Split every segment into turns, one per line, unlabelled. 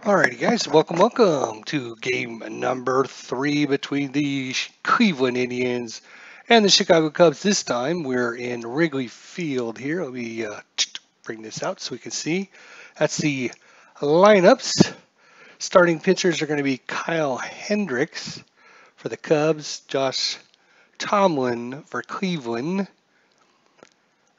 Alrighty, guys, welcome to game number 3 between the Cleveland Indians and the Chicago Cubs. This time we're in Wrigley Field here. Let me bring this out so we can see. That's the lineups. Starting pitchers are going to be Kyle Hendricks for the Cubs, Josh Tomlin for Cleveland.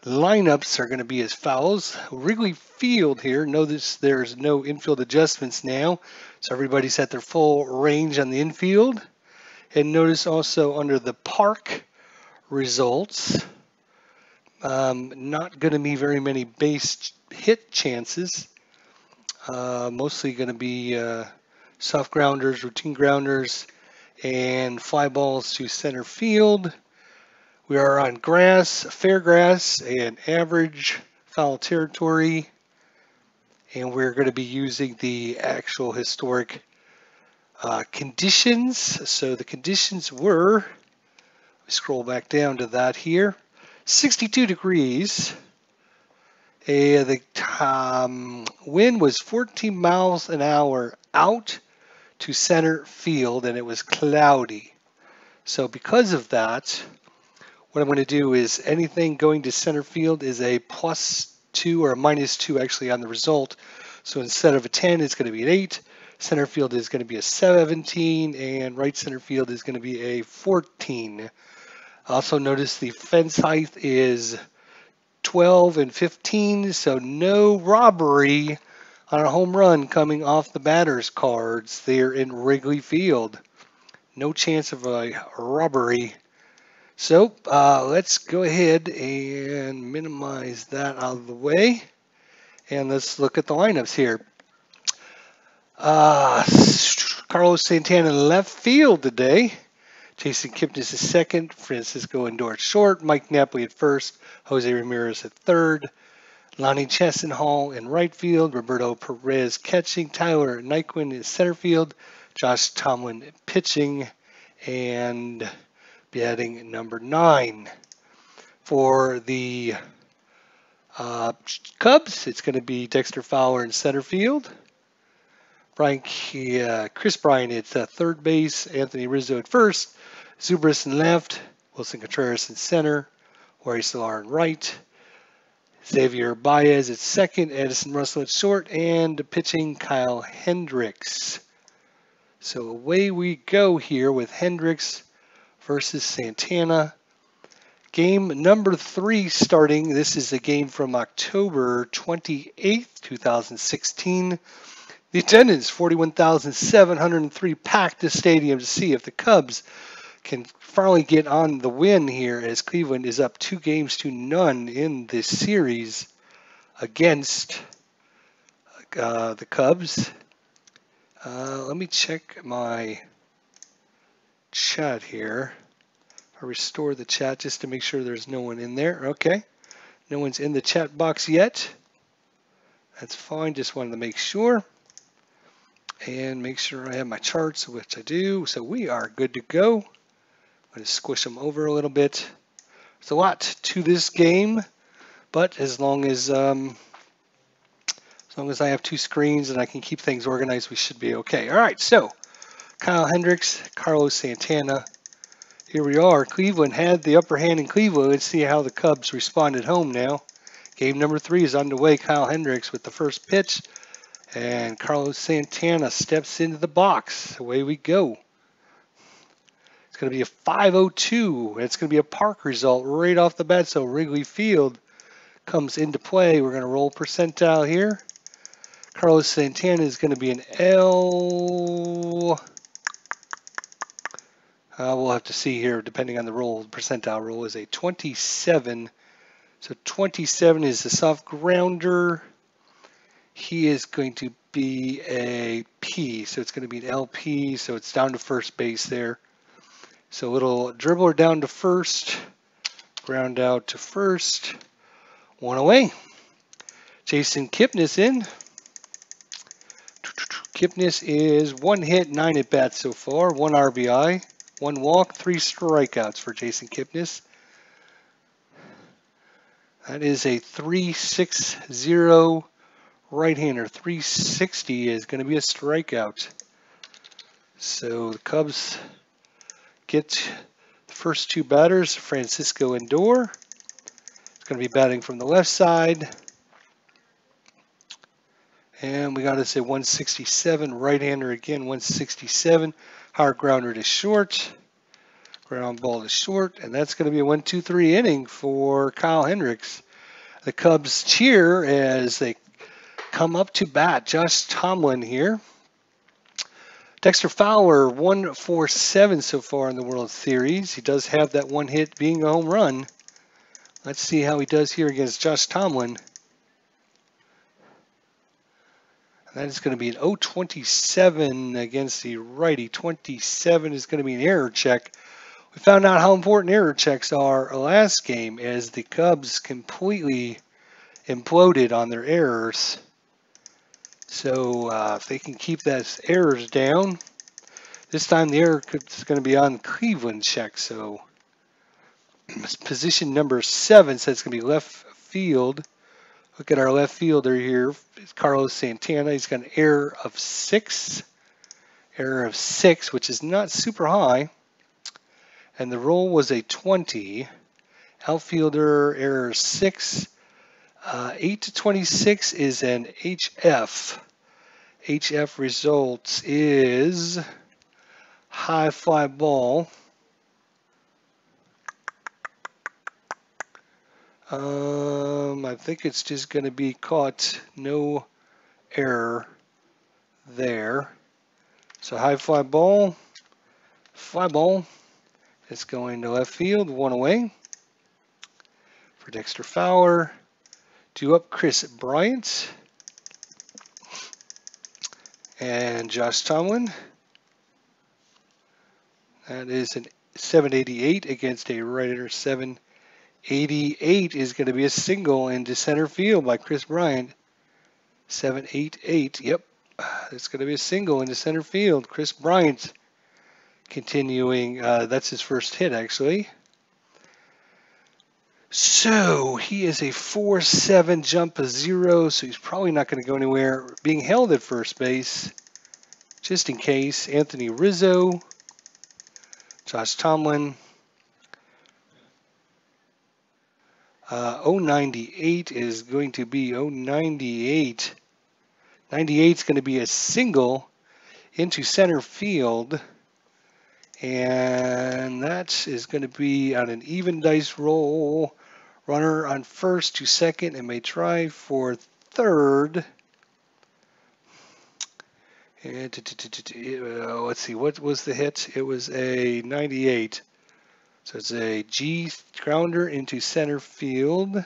Lineups are going to be as follows. Wrigley Field here. Notice there's no infield adjustments now, so everybody's at their full range on the infield. And notice also under the park results, not going to be very many base hit chances. Mostly going to be soft grounders, routine grounders, and fly balls to center field. We are on grass, fair grass, and average foul territory. And we're going to be using the actual historic conditions. So the conditions were, scroll back down to that here, 62 degrees. And the wind was 14 miles an hour out to center field, and it was cloudy. So because of that, what I'm going to do is anything going to center field is a +2 or a -2 actually on the result. So instead of a 10, it's going to be an 8. Center field is going to be a 17, and right center field is going to be a 14. Also notice the fence height is 12 and 15, so no robbery on a home run coming off the batter's cards there in Wrigley Field. No chance of a robbery. So let's go ahead and minimize that out of the way. And let's look at the lineups here. Carlos Santana left field today. Jason Kipnis is second. Francisco Lindor at short. Mike Napoli at first. Jose Ramirez at third. Lonnie Chesenhall in right field. Roberto Perez catching. Tyler Nyquin in center field. Josh Tomlin pitching. And batting number 9. For the Cubs, it's going to be Dexter Fowler in center field. Chris Bryant at third base. Anthony Rizzo at first. Zubris in left. Wilson Contreras in center. Jorge Soler in right. Xavier Baez at second. Addison Russell at short. And pitching Kyle Hendricks. So away we go here with Hendricks versus Santana. Game number 3 starting. This is a game from October 28th, 2016. The attendance, 41,703, packed the stadium to see if the Cubs can finally get on the win here, as Cleveland is up 2-0 in this series against the Cubs. Let me check my chat here. I restore the chat just to make sure there's no one in there. Okay. No one's in the chat box yet. That's fine. Just wanted to make sure. And make sure I have my charts, which I do. So we are good to go. I'm going to squish them over a little bit. There's a lot to this game, but as long as I have 2 screens and I can keep things organized, we should be okay. All right, so Kyle Hendricks, Carlos Santana. Here we are. Cleveland had the upper hand in Cleveland. Let's see how the Cubs respond at home now. Game number 3 is underway. Kyle Hendricks with the first pitch. And Carlos Santana steps into the box. Away we go. It's going to be a 5-0-2. It's going to be a park result right off the bat. So Wrigley Field comes into play. We're going to roll percentile here. Carlos Santana is going to be an L. We'll have to see here, depending on the roll. Percentile roll is a 27. So 27 is the soft grounder. He is going to be a P, so it's going to be an LP, so it's down to first base there. So a little dribbler down to first, ground out to first, 1 away. Jason Kipnis in. Kipnis is 1 hit, 9 at bats so far, 1 RBI, 1 walk, 3 strikeouts for Jason Kipnis. That is a 3.60 right-hander. 360 is going to be a strikeout. So the Cubs get the first two batters. Francisco Lindor is going to be batting from the left side. And we got to say 167, right-hander again, 167. Hard grounder to short. Ground ball to short. And that's going to be a 1-2-3 inning for Kyle Hendricks. The Cubs cheer as they come up to bat. Josh Tomlin here. Dexter Fowler, 1-for-7 so far in the World Series. He does have that one hit being a home run. Let's see how he does here against Josh Tomlin. That is going to be an 0-27 against the righty. 27 is going to be an error check. We found out how important error checks are last game as the Cubs completely imploded on their errors. So if they can keep those errors down, this time the error is going to be on Cleveland check. So position number 7 says it's going to be left field. Look at our left fielder here, Carlos Santana. He's got an error of 6. Error of 6, which is not super high. And the roll was a 20. Outfielder, error 6. 8-26 is an HF. HF results is high fly ball. I think it's just going to be caught. No error there. So high fly ball. Fly ball. It's going to left field. 1 away for Dexter Fowler. 2 up, Chris Bryant. And Josh Tomlin. That is an 788 against a right-hander 788 is going to be a single into center field by Chris Bryant. 788. Yep. It's going to be a single into center field. Chris Bryant continuing. That's his first hit, actually. So he is a 4-7 jump of 0, so he's probably not going to go anywhere. Being held at first base, just in case. Anthony Rizzo, Josh Tomlin. 098 is going to be 098. 98 is going to be a single into center field. And that is going to be on an even dice roll. Runner on first to second and may try for third. And let's see, what was the hit? It was a 98. So it's a G grounder into center field.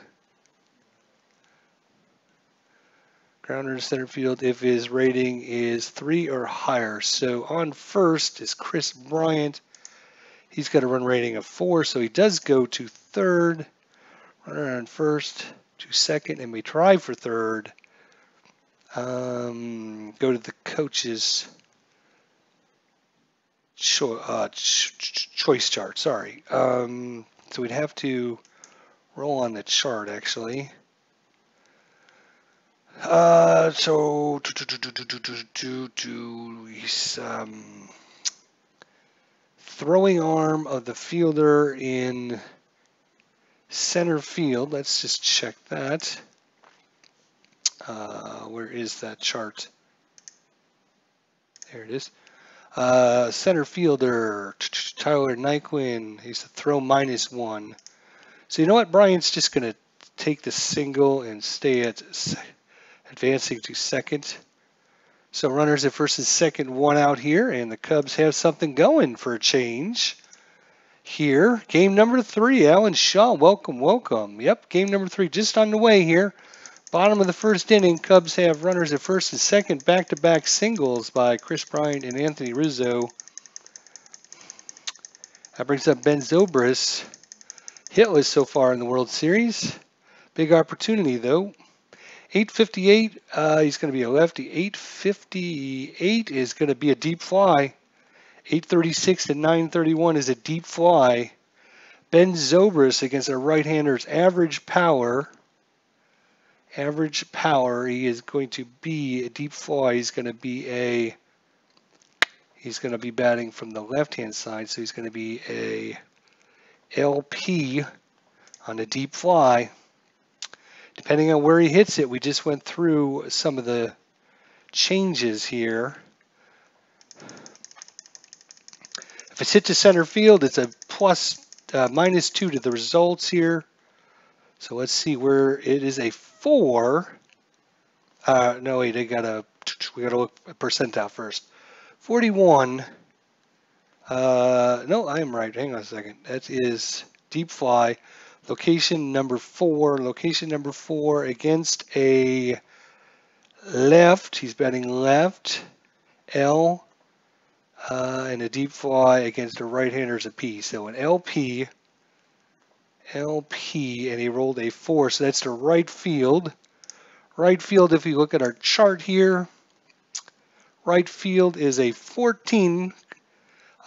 Grounder to center field if his rating is 3 or higher. So on first is Chris Bryant. He's got a run rating of 4, so he does go to third. Runner on first to second and may try for third. Go to the coach's choice chart. Sorry. So we'd have to roll on the chart actually. So he's throwing arm of the fielder in center field. Let's just check that. Where is that chart? There it is. Center fielder Tyler Nyquin. He's to throw -1. So you know what? Bryant's just going to take the single and stay at advancing to second. So runners at first and second, 1 out here, and the Cubs have something going for a change here. Game number 3, Alan Shaw, welcome, welcome. Yep, game number 3 just on the way here. Bottom of the first inning, Cubs have runners at first and second, back-to-back singles by Chris Bryant and Anthony Rizzo. That brings up Ben Zobrist, hitless so far in the World Series. Big opportunity, though. 858, he's going to be a lefty. 858 is going to be a deep fly. 836 to 931 is a deep fly. Ben Zobrist against a right-hander's average power. Average power, he is going to be a deep fly. He's going to be batting from the left-hand side, so he's going to be a LP on a deep fly. Depending on where he hits it, we just went through some of the changes here. If it's hit to center field, it's a -2 to the results here. So let's see where it is a 4. No, wait, we gotta look at percentile first. 41. No, I am right. Hang on a second. That is deep fly. Location number 4. Location number 4 against a left. He's batting left. L. And a deep fly against a right-hander is a P. So an LP, and he rolled a 4. So that's to right field. Right field, if you look at our chart here, right field is a 14.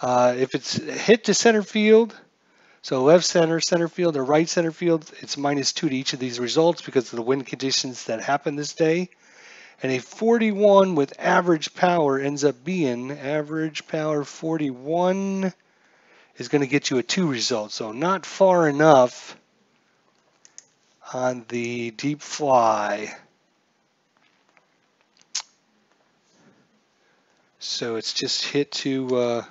If it's hit to center field, so left center, center field, or right center field, it's -2 to each of these results because of the wind conditions that happened this day. And a 41 with average power ends up being, average power 41 is going to get you a 2 result. So not far enough on the deep fly. So it's just hit to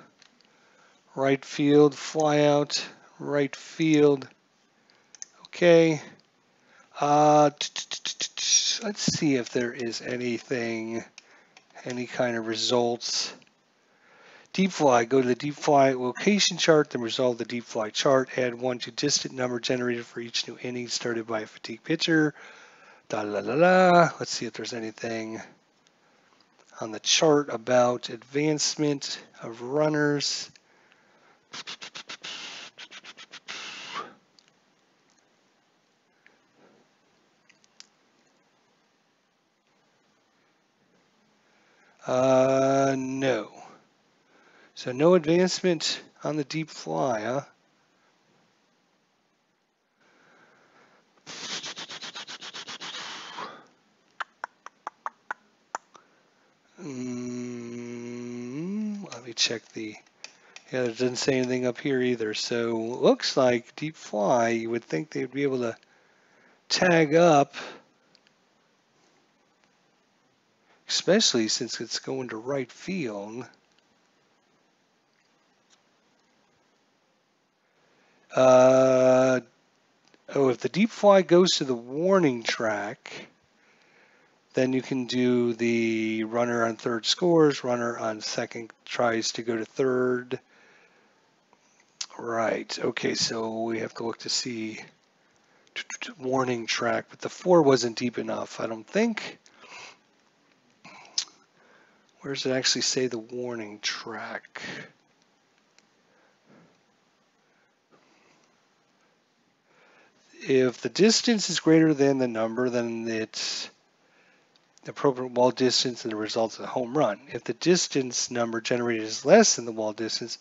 right field, fly out, right field. Okay. Let's see if there is anything, any kind of results. Deep fly, go to the deep fly location chart, then resolve the deep fly chart. Add 1 to distant number generated for each new inning started by a fatigue pitcher. Let's see if there's anything on the chart about advancement of runners. No. So no advancement on the deep fly, huh? Let me check the, yeah, it doesn't say anything up here either. So looks like deep fly, you would think they'd be able to tag up, especially since it's going to right field. If the deep fly goes to the warning track, then you can do the runner on third scores, runner on second tries to go to third. Right, okay, so we have to look to see warning track, but the 4 wasn't deep enough, I don't think. Where does it actually say the warning track? If the distance is greater than the number, then it's the appropriate wall distance and the results of the home run. If the distance number generated is less than the wall distance,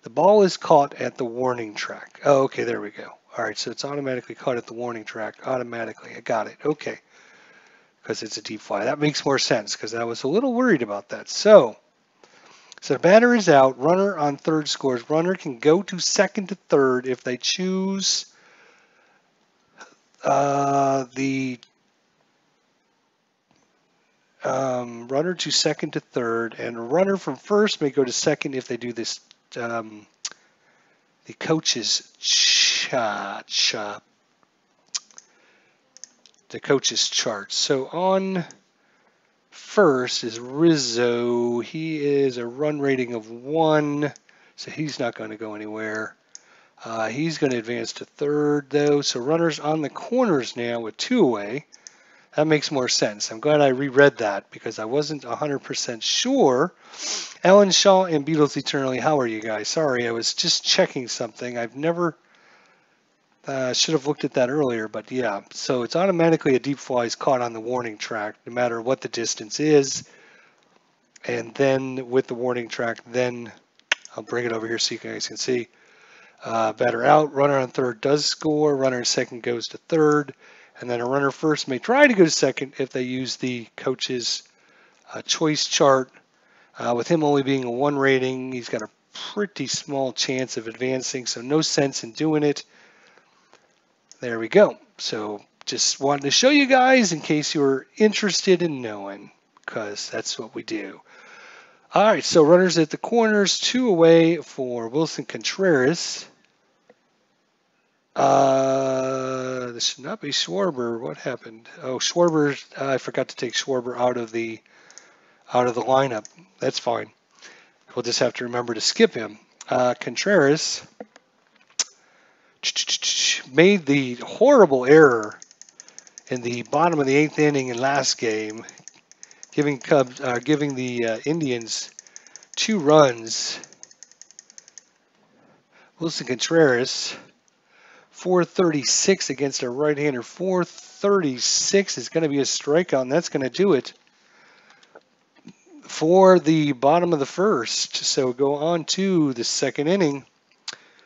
the ball is caught at the warning track. Oh, okay, there we go. All right, so it's automatically caught at the warning track. Automatically, I got it. Okay, because it's a deep fly. That makes more sense because I was a little worried about that. So the batter is out. Runner on third scores. Runner can go to second to third if they choose the runner to second to third, and runner from first may go to second if they do this, the coach's chart. The coach's chart. So on first is Rizzo. He is a run rating of 1, so he's not going to go anywhere. He's going to advance to third, though. So runners on the corners now with 2 away. That makes more sense. I'm glad I reread that because I wasn't 100% sure. Alan Shaw and Beatles Eternally, how are you guys? Sorry, I was just checking something. I've never, should have looked at that earlier, but yeah. So it's automatically a deep fly is caught on the warning track, no matter what the distance is. And then with the warning track, then I'll bring it over here so you guys can see. Batter out, runner on third does score, runner on second goes to third, And then a runner first may try to go to second if they use the coach's choice chart. With him only being a 1 rating, he's got a pretty small chance of advancing, so no sense in doing it. There we go. So just wanted to show you guys in case you were interested in knowing, because that's what we do. All right, so runners at the corners, 2 away for Wilson Contreras. This should not be Schwarber. What happened? Oh, Schwarber. I forgot to take Schwarber out of the lineup. That's fine. We'll just have to remember to skip him. Contreras made the horrible error in the bottom of the 8th inning in last game, giving the Indians 2 runs. Wilson Contreras, 436 against a right-hander. 436 is going to be a strikeout, and that's going to do it for the bottom of the first. So go on to the 2nd inning.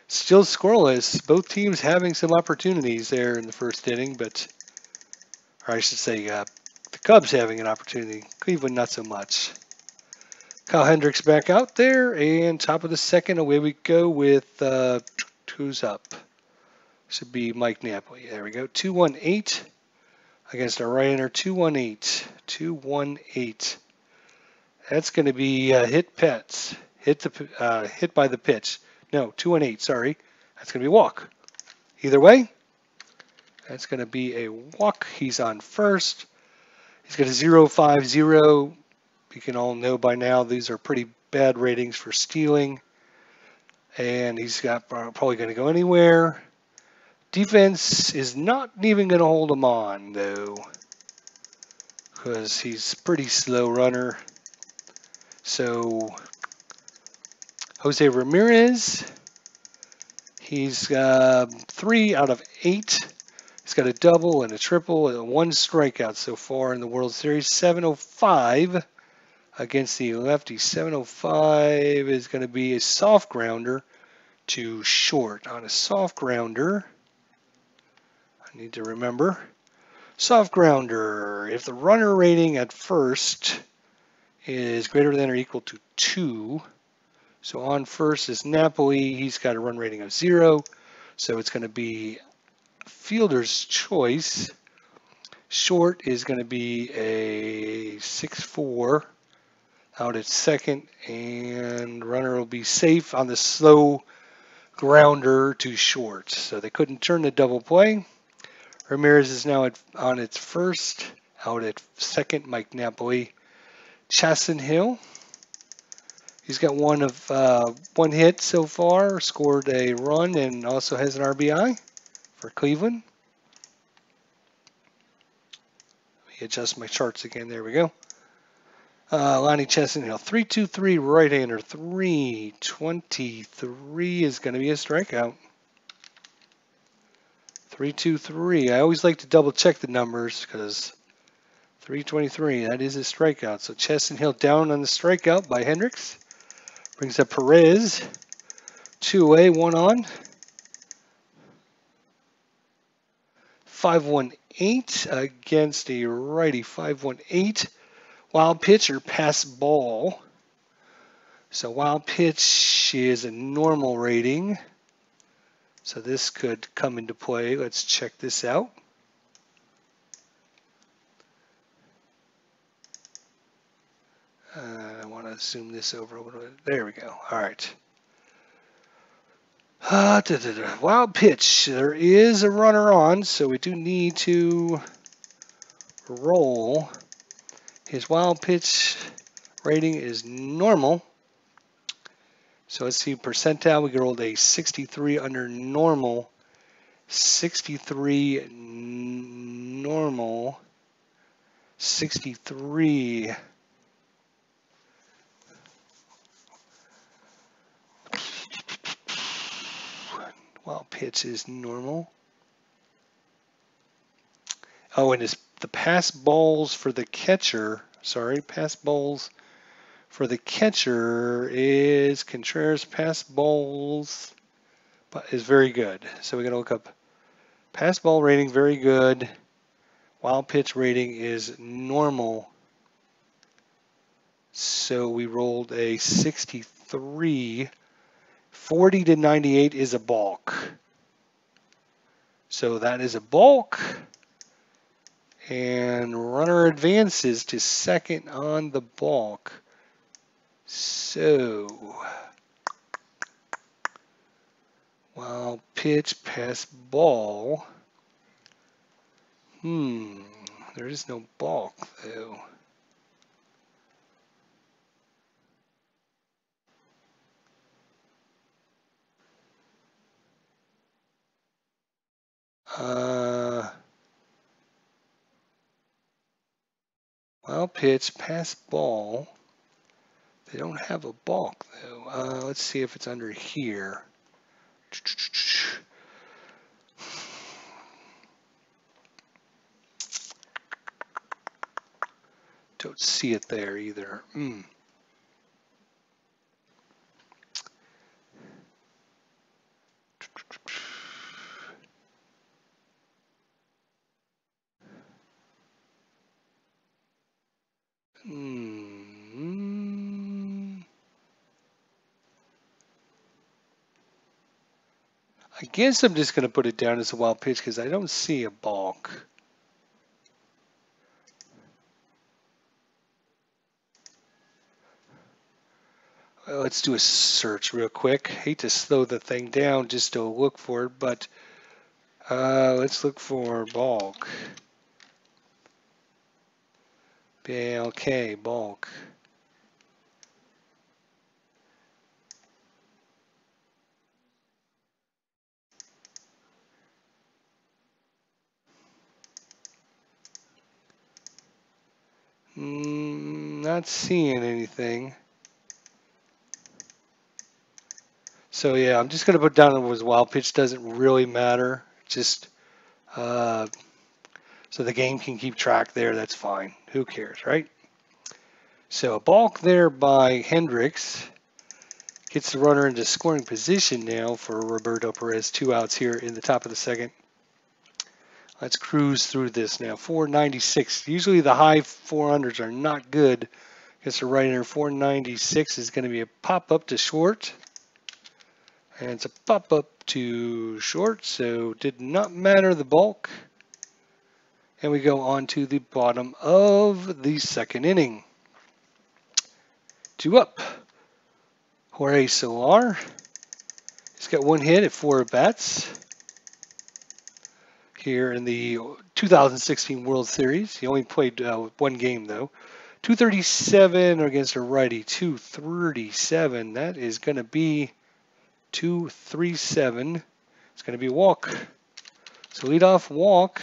Still scoreless. Both teams having some opportunities there in the 1st inning, but, or I should say, the Cubs having an opportunity. Cleveland not so much. Kyle Hendricks back out there, and top of the 2nd, away we go with who's up? Should be Mike Napoli. There we go. 2-1-8 against our right-hander. 2-1-8. 2-1-8. That's going to be hit pets. Hit by the pitch. No, 2-8. Sorry, that's going to be a walk. Either way, that's going to be a walk. He's on first. He's got a 0.50. You can all know by now these are pretty bad ratings for stealing, and he's got probably going to go anywhere. Defense is not even going to hold him on though, because he's a pretty slow runner. So Jose Ramirez, he's 3 out of 8. He's got a double and a triple and 1 strikeout so far in the World Series. 705 against the lefty. 705 is going to be a soft grounder to short. On a soft grounder, I need to remember, soft grounder, if the runner rating at first is greater than or equal to 2, so on first is Napoli. He's got a run rating of 0, so it's going to be fielder's choice. Short is going to be a 6-4 out at second, and runner will be safe on the slow grounder to short. So they couldn't turn the double play. Ramirez is now on its first, out at second, Mike Napoli. Chasson Hill, he's got one hit so far, scored a run, and also has an RBI for Cleveland. Let me adjust my charts again. There we go. Lonnie Chasson Hill, 3-2-3 right-hander. 323 is going to be a strikeout. 323. I always like to double check the numbers because 323, that is a strikeout. So Chasson Hill down on the strikeout by Hendricks. Brings up Perez. 2 away, 1 on. 5-1-8 against a righty. 5-1-8. Wild pitch or pass ball. So wild pitch is a normal rating. So this could come into play. Let's check this out. I want to zoom this over a little bit. There we go. All right. Wild pitch. There is a runner on, so we do need to roll. His wild pitch rating is normal. So let's see percentile. We rolled a 63 under normal. 63 normal. 63. Wild pitch is normal. Oh, and the pass balls for the catcher. Sorry, pass balls for the catcher is Contreras. Pass balls is very good. So we're going to look up pass ball rating, very good. Wild pitch rating is normal. So we rolled a 63. 40 to 98 is a balk. So that is a balk. And runner advances to second on the balk. So, wild pitch, pass ball. There is no balk though. Wild pitch, pass ball. They don't have a balk though. Let's see if it's under here. Don't see it there either. I guess I'm just going to put it down as a wild pitch because I don't see a balk. Well, let's do a search real quick. Hate to slow the thing down just to look for it, but let's look for balk. BALK, balk. Not seeing anything. So yeah, I'm just going to put down it was wild pitch. Doesn't really matter. Just so the game can keep track there. That's fine. Who cares, right? So a balk there by Hendricks. Gets the runner into scoring position now for Roberto Perez. 2 outs here in the top of the second. Let's cruise through this now. 496. Usually the high 400s are not good. Gets a right-hander. 496 is going to be a pop-up to short. And it's a pop-up to short, so did not matter the bulk. And we go on to the bottom of the second inning. 2 up. Jorge Solar. He's got 1 hit at 4 at-bats here in the 2016 World Series. He only played 1 game, though. 237 against a righty. 237. That is going to be 237. It's going to be a walk. So leadoff walk.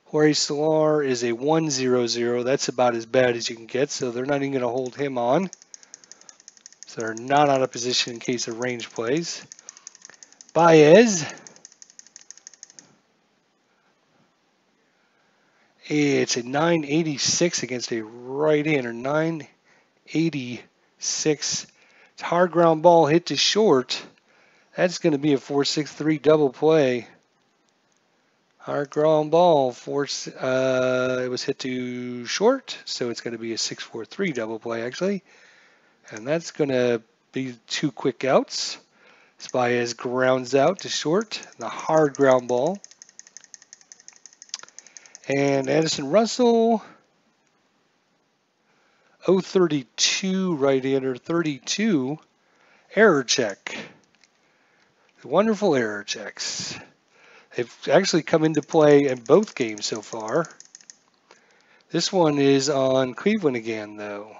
Jorge Solar is a 1-0-0. That's about as bad as you can get, so they're not even going to hold him on. So they're not out of position in case of range plays. Baez. It's a 986 against a right-hander. 986. It's a hard ground ball hit to short. That's going to be a 4-6-3 double play. Hard ground ball. It was hit to short, so it's going to be a 6-4-3 double play, actually. And that's going to be 2 quick outs. Baez grounds out to short. The hard ground ball. And Addison Russell, 032 right-hander, 32 error check. Wonderful error checks. They've actually come into play in both games so far. This one is on Cleveland again, though.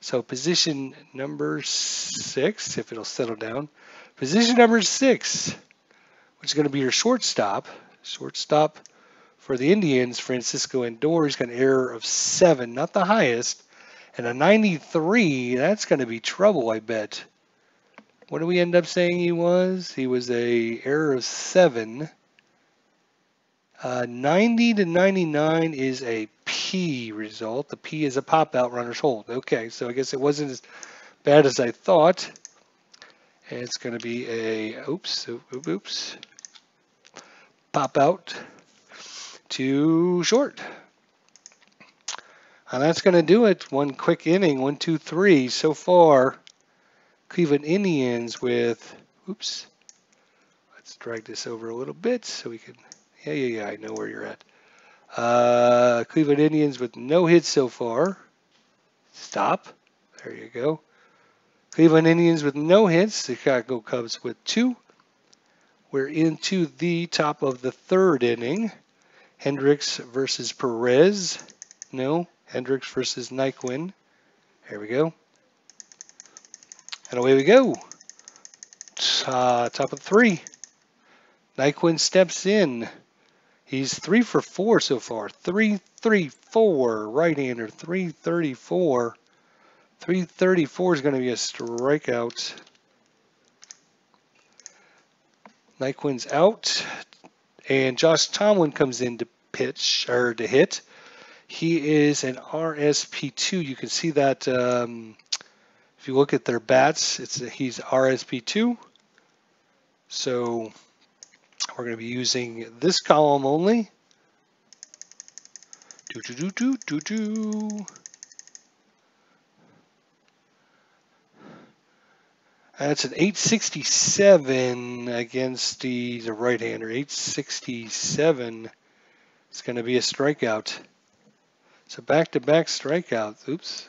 So position number 6, if it'll settle down. Position number 6, which is going to be your shortstop. Shortstop for the Indians, Francisco Lindor. He's got an error of 7, not the highest. And a 93, that's going to be trouble, I bet. What do we end up saying he was? He was a error of 7. 90 to 99 is a P result. The P is a pop-out, runner's hold. Okay, so I guess it wasn't as bad as I thought. And it's going to be a, oops, pop-out. too short. And that's going to do it. One quick inning, 1, 2, 3 so far. Cleveland Indians with, oops, let's drag this over a little bit so we can, yeah, I know where you're at. Cleveland Indians with no hits so far. Stop. There you go. Cleveland Indians with no hits. The Chicago Cubs with 2. We're into the top of the 3rd inning. Hendricks versus Perez. No. Hendricks versus Nyquin. There we go. And away we go. Top of 3. Nyquin steps in. He's 3 for 4 so far. 334. Right-hander. 334. 334 is going to be a strikeout. Nyquin's out. And Josh Tomlin comes in to pitch, or to hit. He is an RSP2. You can see that if you look at their bats, he's RSP2. So we're going to be using this column only. That's an 867 against the right-hander. 867 is going to be a strikeout. So back-to-back strikeouts. Oops.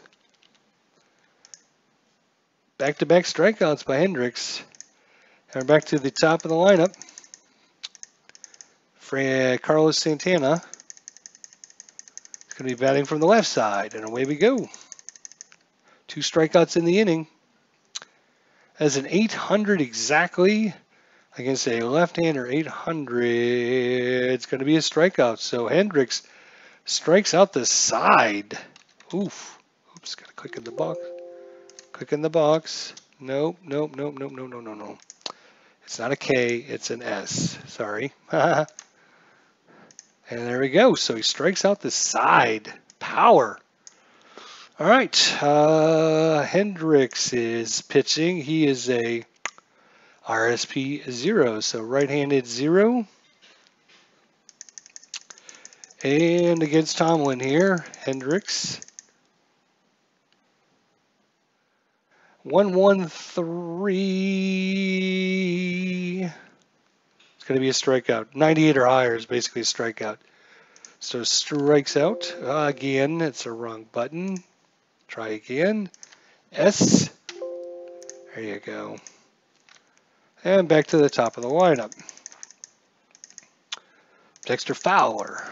Back-to-back strikeouts by Hendricks. And we're back to the top of the lineup. Carlos Santana is going to be batting from the left side. And away we go. 2 strikeouts in the inning. As an 800 exactly against a left-hander 800, it's going to be a strikeout. So Hendricks strikes out the side. Oof. Oops, got to click in the box. Click in the box. Nope. It's not a K, it's an S. Sorry. And there we go. So he strikes out the side. Power. All right, Hendricks is pitching. He is a RSP 0, so right-handed 0. And against Tomlin here, Hendricks. 1-1-3. It's going to be a strikeout. 98 or higher is basically a strikeout. So strikes out. Again, it's a wrong button. Try again. S. There you go. And back to the top of the lineup. Dexter Fowler.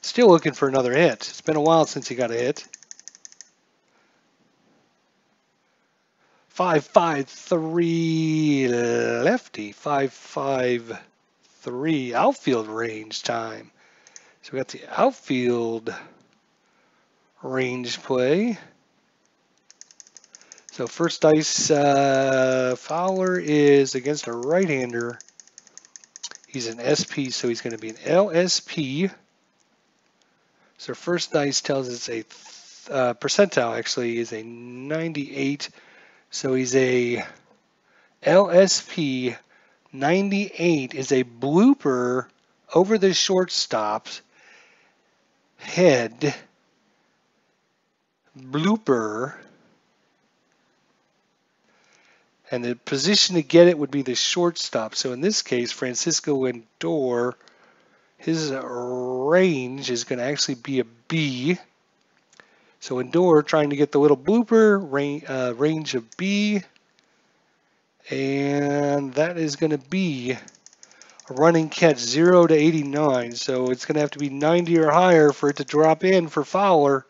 Still looking for another hit. It's been a while since he got a hit. 5-5-3 lefty. 5-5-3 outfield range time. So we got the outfield range play. So first dice, Fowler is against a right-hander. He's an SP, so he's going to be an LSP. So first dice tells us a percentile actually is a 98. So he's a LSP. 98 is a blooper over the shortstop's head. Blooper. And the position to get it would be the shortstop. So in this case, Francisco Lindor, his range is going to actually be a B. So Lindor trying to get the little blooper, range of B. And that is going to be a running catch 0 to 89. So it's going to have to be 90 or higher for it to drop in for Fowler.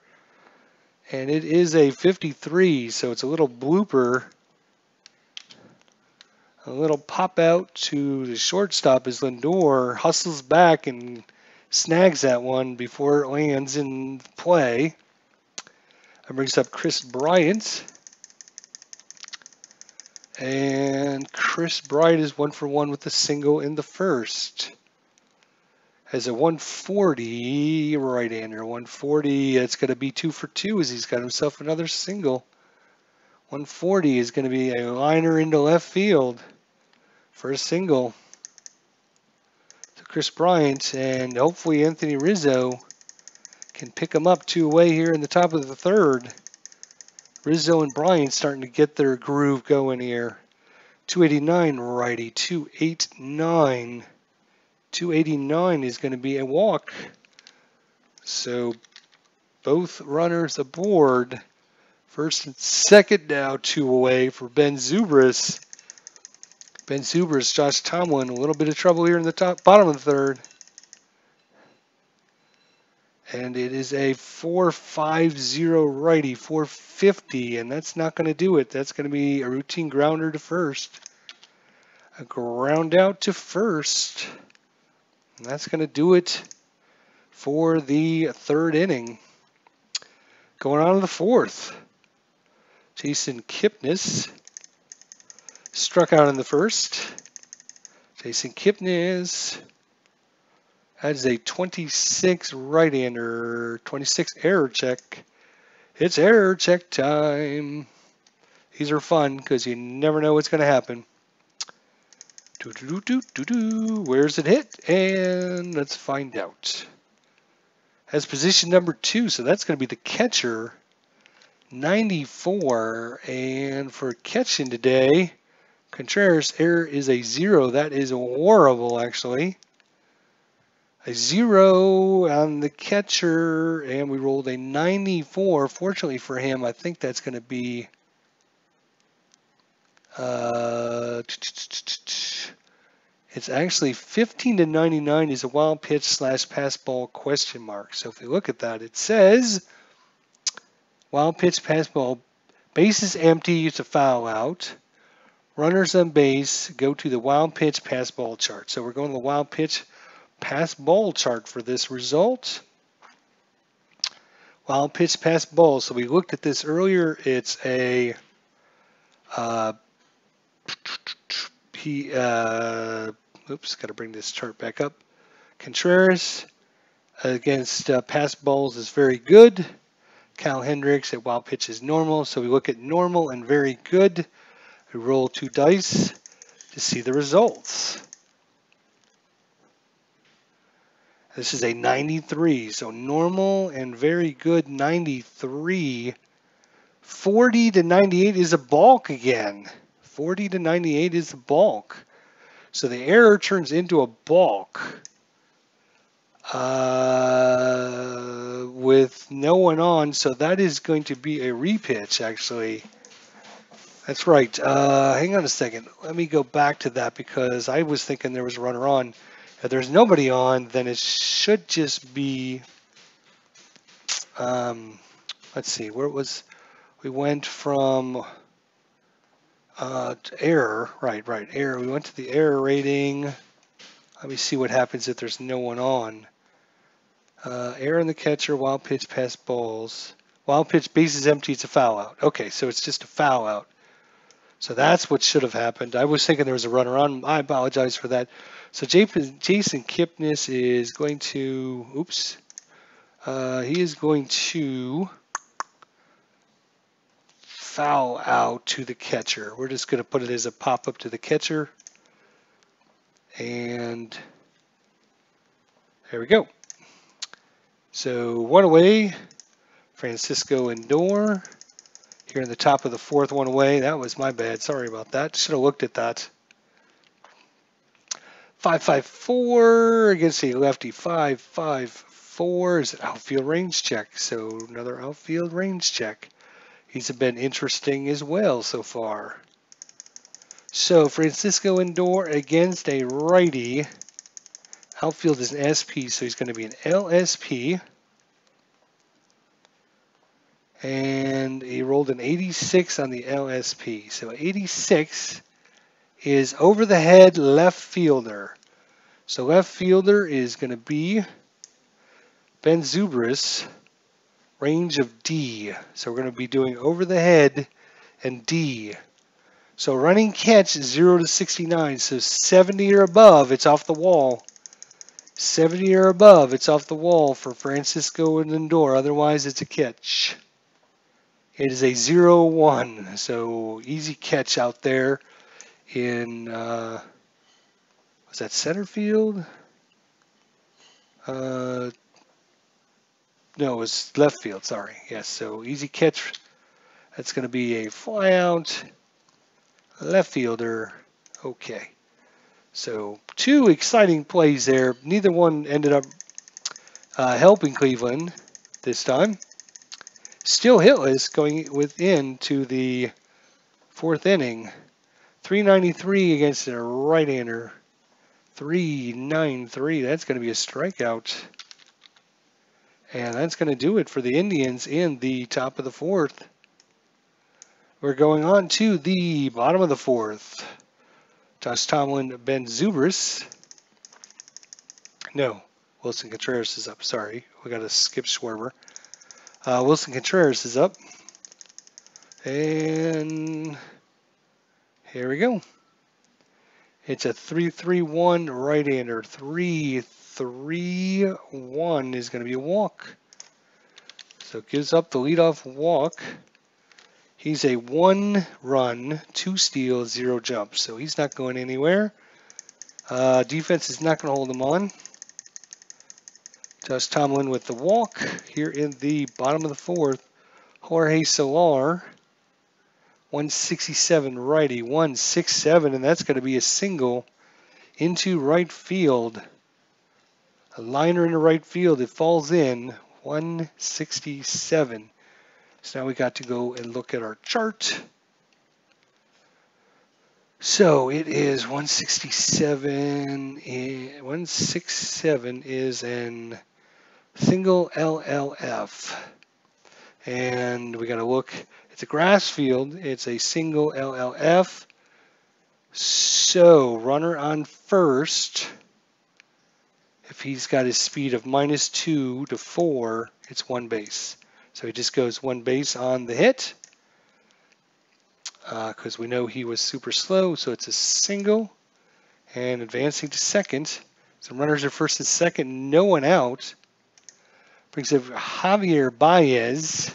And it is a 53, so it's a little blooper. A little pop out to the shortstop as Lindor hustles back and snags that one before it lands in play. That brings up Chris Bryant. And Chris Bryant is 1 for 1 with a single in the first. Has a 140 right-hander. 140, it's going to be 2 for 2 as he's got himself another single. 140 is going to be a liner into left field for a single. So Chris Bryant, and hopefully Anthony Rizzo can pick them up 2 away here in the top of the third. Rizzo and Bryant starting to get their groove going here. 289 righty, 289. 289 is going to be a walk. So both runners aboard. First and second now, 2 away for Ben Zobrist. Ben Zobrist, Josh Tomlin, a little bit of trouble here in the bottom of the third. And it is a 450 righty, 450, and that's not going to do it. That's going to be a routine grounder to first. A ground out to first. And that's going to do it for the third inning. Going on to the fourth. Jason Kipnis struck out in the first. Jason Kipnis has a 26 right-hander, 26 error check. It's error check time. These are fun because you never know what's going to happen. Where's it hit? And let's find out. Has position number 2, so that's going to be the catcher. 94, and for catching today, Contreras' error is a 0. That is horrible, actually. A 0 on the catcher, and we rolled a 94. Fortunately for him, I think that's going to be it's actually 15 to 99 is a wild pitch / pass ball question mark. So if we look at that, it says wild pitch, pass ball, bases empty, it's a foul out. Runners on base go to the wild pitch, pass ball chart. So we're going to the wild pitch, pass ball chart for this result. Wild pitch, pass ball. So we looked at this earlier. It's a oops, got to bring this chart back up. Contreras against pass balls is very good. Cal Hendricks at wild pitch is normal. So we look at normal and very good. We roll 2 dice to see the results. This is a 93, so normal and very good 93. 40 to 98 is a balk again. 40 to 98 is a balk. So the error turns into a balk with no one on, so that is going to be a repitch, actually. That's right. Hang on a second. Let me go back to that because I was thinking there was a runner on. If there's nobody on, then it should just be, let's see, where it was, we went from error, right, error. We went to the error rating. Let me see what happens if there's no one on. Error in the catcher, wild pitch, pass balls. Wild pitch, bases empty, it's a foul out. Okay, so it's just a foul out. So that's what should have happened. I was thinking there was a runner on. I apologize for that. So Jason Kipnis is going to, oops, he is going to foul out to the catcher. We're just going to put it as a pop-up to the catcher. And there we go. So 1 away, Francisco Lindor. Here in the top of the fourth, 1 away. That was my bad. Sorry about that. Should have looked at that. 5-5-4 against a lefty. 5-5-4 is an outfield range check. So another outfield range check. He's been interesting as well so far. So Francisco Lindor against a righty. Outfield is an SP, so he's going to be an LSP. And he rolled an 86 on the LSP. So 86 is over the head left fielder. So left fielder is going to be Ben Zobrist, range of D. So we're going to be doing over the head and D. So running catch is 0 to 69. So 70 or above, it's off the wall. 70 or above, it's off the wall for Francisco Lindor. Otherwise, it's a catch. It is a 0-1, so easy catch out there in, was that center field? No, it was left field, sorry. Yes, so easy catch. That's going to be a fly out. Left fielder. Okay. So 2 exciting plays there. Neither one ended up helping Cleveland this time. Still hitless going within to the 4th inning. 393 against a right-hander. 393. That's going to be a strikeout. And that's going to do it for the Indians in the top of the 4th. We're going on to the bottom of the 4th. Josh Tomlin, Ben Zobrist. No, Wilson Contreras is up. Sorry, we got to skip Schwarber. Wilson Contreras is up. And here we go. It's a 3-3-1 right-hander. 3-3-1 is going to be a walk. So it gives up the leadoff walk. He's a 1 run, 2 steals, 0 jumps. So he's not going anywhere. Defense is not going to hold him on. Josh Tomlin with the walk here in the bottom of the 4th. Jorge Solar, 167 righty, 167, and that's going to be a single into right field. A liner into right field. It falls in, 167. So now we got to go and look at our chart. So it is 167. 167 is an single LLF. And we got to look. It's a grass field. It's a single LLF. So runner on first. If he's got his speed of -2 to 4, it's 1 base. So he just goes 1 base on the hit. Because we know he was super slow, so it's a single. And advancing to second. So runners are first and second, no one out. Brings up Javier Baez.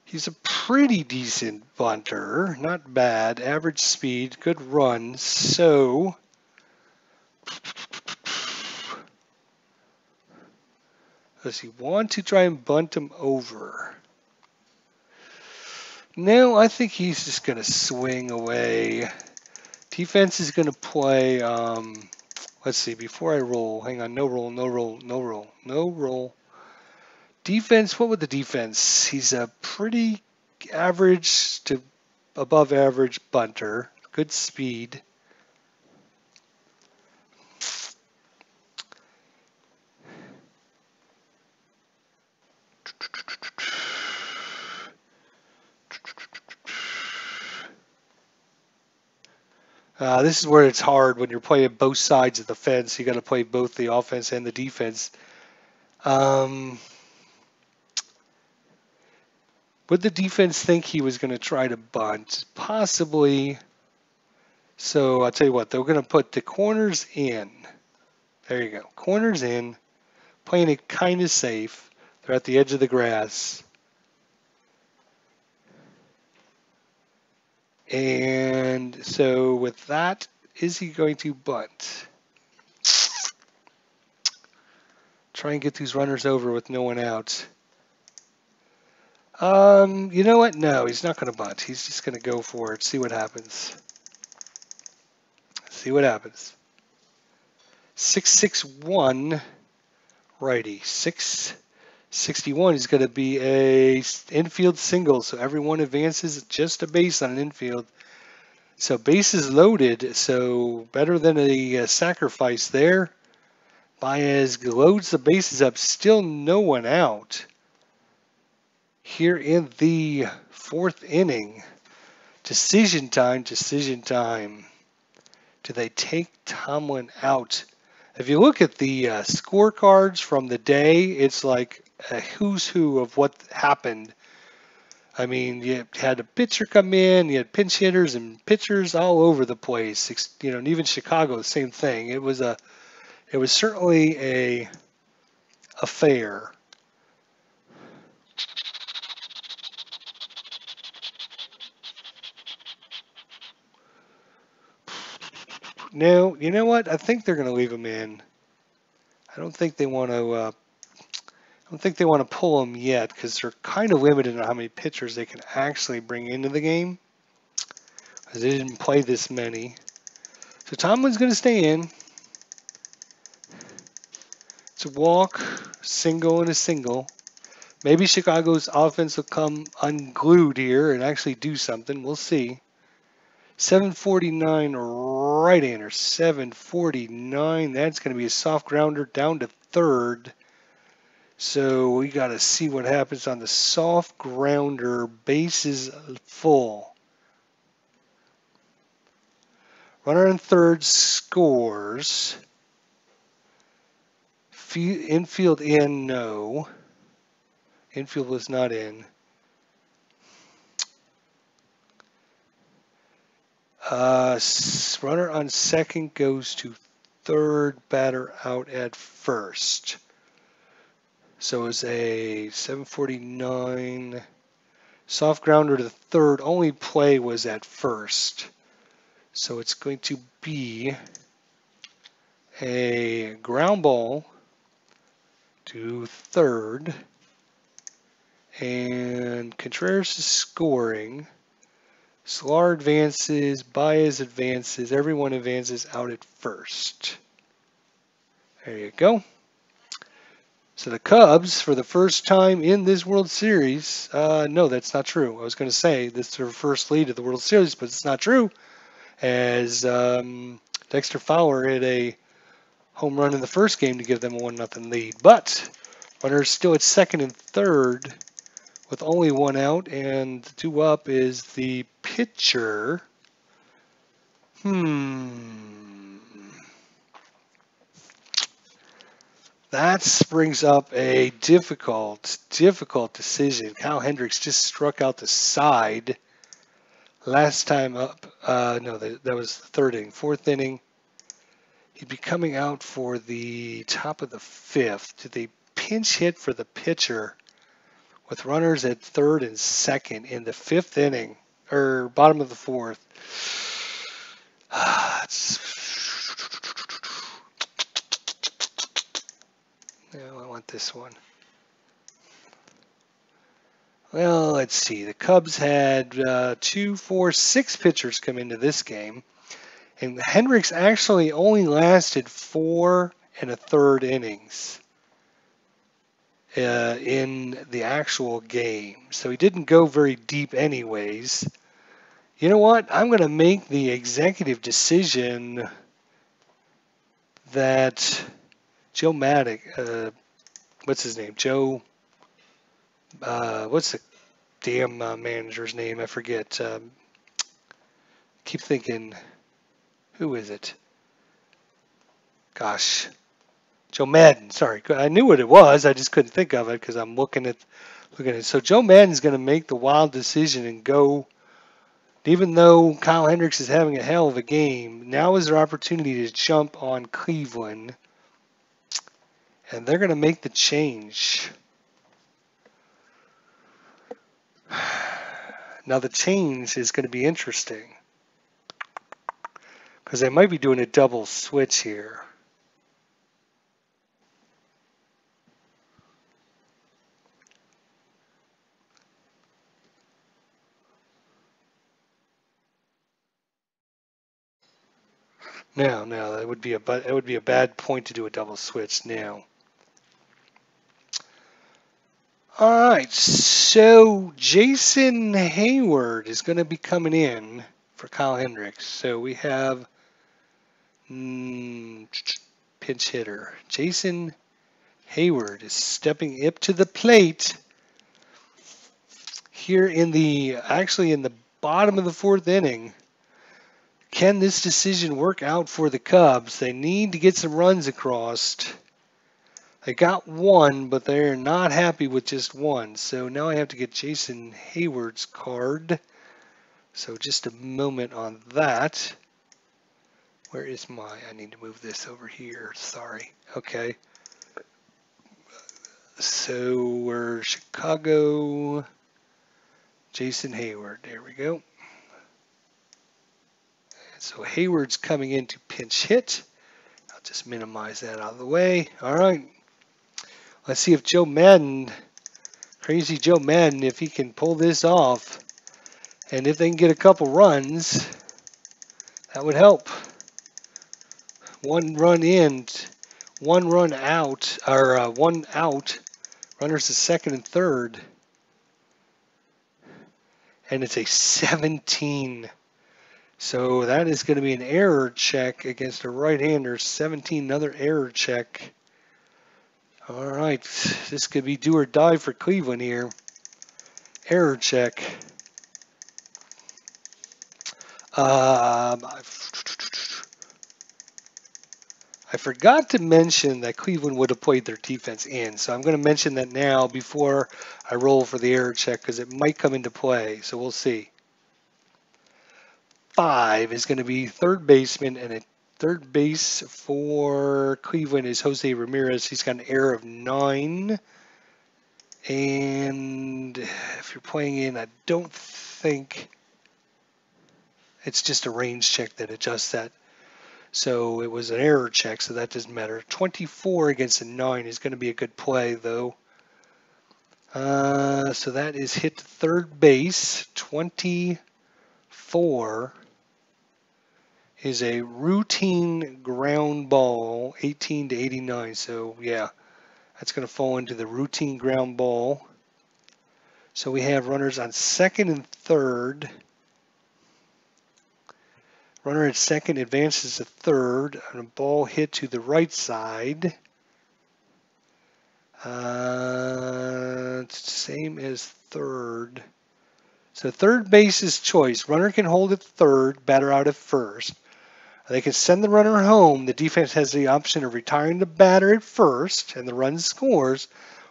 He's a pretty decent bunter, not bad. Average speed, good run. So does he want to try and bunt him over? No, I think he's just going to swing away. Defense is going to play, let's see, before I roll, hang on, no roll, no roll, no roll, no roll. Defense, what would the defense? He's a pretty average to above average bunter, good speed. This is where it's hard when you're playing both sides of the fence. You got to play both the offense and the defense. Would the defense think he was going to try to bunt? Possibly. So I'll tell you what, they're going to put the corners in. There you go. Corners in. Playing it kind of safe. They're at the edge of the grass. And so with that, is he going to bunt? Try and get these runners over with no one out. You know what? No, he's not going to bunt. He's just going to go for it. See what happens. See what happens. 661 righty. 661 is going to be a infield single. So everyone advances just a base on an infield. So bases loaded. So better than a sacrifice there. Baez loads the bases up. Still no one out. Here in the 4th inning. Decision time, decision time. Do they take Tomlin out? If you look at the scorecards from the day, it's like a who's who of what happened. I mean, you had a pitcher come in, you had pinch hitters and pitchers all over the place. You know, and even Chicago, the same thing. It was certainly a affair. No, you know what? I think they're going to leave him in. I don't think they want to. I don't think they want to pull him yet because they're kind of limited on how many pitchers they can actually bring into the game. Because they didn't play this many. So Tomlin's going to stay in. It's a walk, single, and a single. Maybe Chicago's offense will come unglued here and actually do something. We'll see. 749 right-hander. 749. That's going to be a soft grounder down to third. So we got to see what happens on the soft grounder. Bases full. Runner in third scores. Infield in, no. Infield was not in. Runner on second goes to third, batter out at first. So it's a 749 soft grounder to third. Only play was at first. So it's going to be a ground ball to third. And Contreras is scoring. Solar advances, Baez advances, everyone advances out at first. There you go. So the Cubs, for the first time in this World Series, no, that's not true. I was going to say this is their first lead of the World Series, but it's not true, as Dexter Fowler hit a home run in the first game to give them a 1-0 lead. But runners still at second and third with only one out, and 2 up is the pitcher. That brings up a difficult decision. Kyle Hendricks just struck out the side last time up. No, that was the third inning. Fourth inning, he'd be coming out for the top of the fifth. Did they pinch hit for the pitcher with runners at third and second in the fifth inning, or bottom of the fourth? No, I want this one. Well, let's see. The Cubs had 2, 4, 6 pitchers come into this game. And Hendricks actually only lasted 4 1/3 innings in the actual game. So he didn't go very deep anyways. You know what? I'm going to make the executive decision that Joe Maddox, what's his name? Joe, what's the damn manager's name? I forget. Keep thinking, who is it? Gosh, Joe Madden. Sorry, I knew what it was. I just couldn't think of it because I'm looking at it. So Joe Madden's going to make the wild decision and go. Even though Kyle Hendricks is having a hell of a game, now is their opportunity to jump on Cleveland, and they're going to make the change. Now the change is going to be interesting because they might be doing a double switch here. No, that would be a bad point to do a double switch now. All right, so Jason Hayward is going to be coming in for Kyle Hendricks. So we have pinch hitter Jason Hayward is stepping up to the plate here in the bottom of the fourth inning. Can this decision work out for the Cubs? They need to get some runs across. They got one, but they're not happy with just one. So now I have to get Jason Hayward's card. So just a moment on that. Where is I need to move this over here. Sorry. Okay. So we're Chicago. Jason Hayward. There we go. So Hayward's coming in to pinch hit. I'll just minimize that out of the way. All right. Let's see if Joe Madden, crazy Joe Madden, if he can pull this off. And if they can get a couple runs, that would help. 1 run in, 1 run out, or 1 out. Runners to second and third. And it's a 17. So that is going to be an error check against a right-hander. 17, another error check. All right, this could be do or die for Cleveland here. Error check. I forgot to mention that Cleveland would have played their defense in, so I'm going to mention that now before I roll for the error check because it might come into play, so we'll see. 5 is going to be third baseman, and a third base for Cleveland is Jose Ramirez. He's got an error of 9. And if you're playing in, I don't think it's just a range check that adjusts that. So it was an error check, so that doesn't matter. 24 against a 9 is going to be a good play, though. So that is hit to third base. 24 is a routine ground ball, 18 to 89. So, yeah, that's going to fall into the routine ground ball. So we have runners on second and third. Runner at second advances to third, and a ball hit to the right side. It's the same as third. So third base is choice. Runner can hold at third, batter out at first. They can send the runner home. The defense has the option of retiring the batter at first, and the run scores,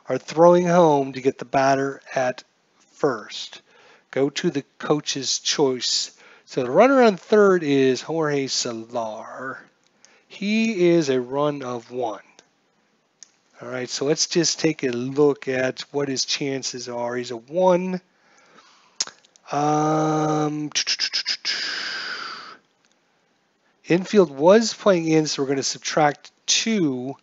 or throwing home to get the batter at first. Go to the coach's choice. So the runner on third is Jorge Solar. He is a run of 1. All right, so let's just take a look at what his chances are. He's a 1. Infield was playing in, so we're going to subtract 2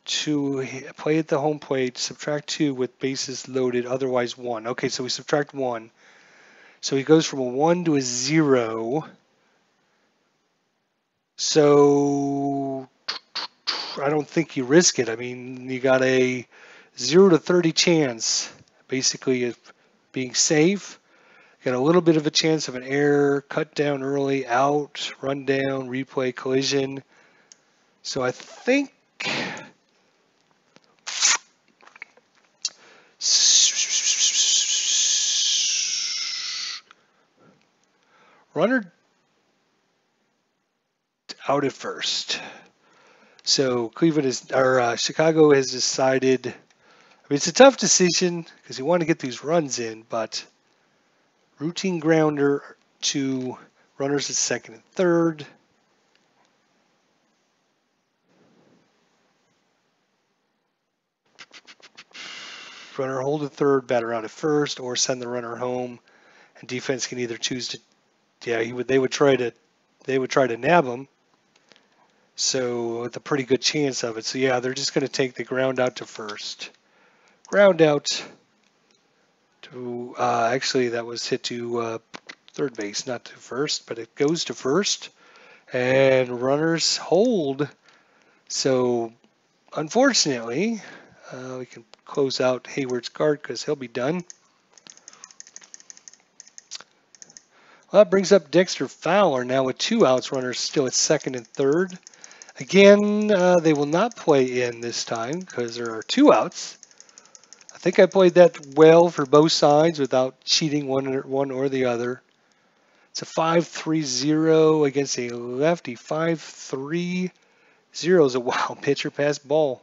to play at the home plate. Subtract 2 with bases loaded, otherwise 1. Okay, so we subtract 1. So he goes from a 1 to a 0. So I don't think you risk it. I mean, you got a 0 to 30 chance, basically, of being safe. Got a little bit of a chance of an error, cut down early, out, run down, replay, collision. So I think runner out at first. So Cleveland is, or Chicago has decided. I mean, it's a tough decision because you want to get these runs in, but routine grounder to runners at second and third. Runner hold at third, batter out at first, or send the runner home. And defense can either choose to, they would try to nab him. So with a pretty good chance of it. So yeah, they're just going to take the ground out to first. Ground out to, actually that was hit to third base, not to first, but it goes to first. And runners hold. So unfortunately, we can close out Hayward's card because he'll be done. Well, that brings up Dexter Fowler now with 2 outs, runners still at second and third. Again, they will not play in this time because there are 2 outs. I think I played that well for both sides without cheating one or the other. It's a 5-3-0 against a lefty. 5-3-0 is a wild pitch or pass ball.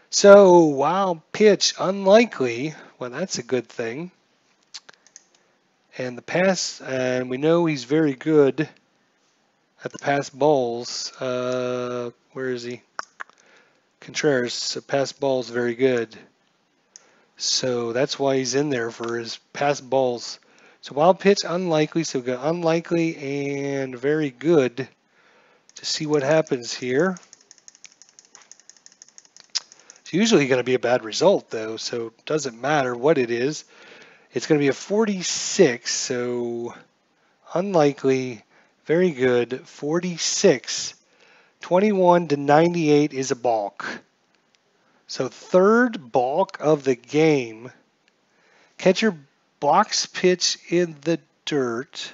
So, wild pitch, unlikely. Well, that's a good thing. And the pass, and we know he's very good at the pass balls. Where is he? Contreras, pass balls very good. So that's why he's in there for his pass balls. So wild pitch, unlikely. So we got unlikely and very good to see what happens here. It's usually going to be a bad result, though, so it doesn't matter what it is. It's going to be a 46, so unlikely, very good, 46. 21 to 98 is a balk. So third balk of the game. Catcher box pitch in the dirt.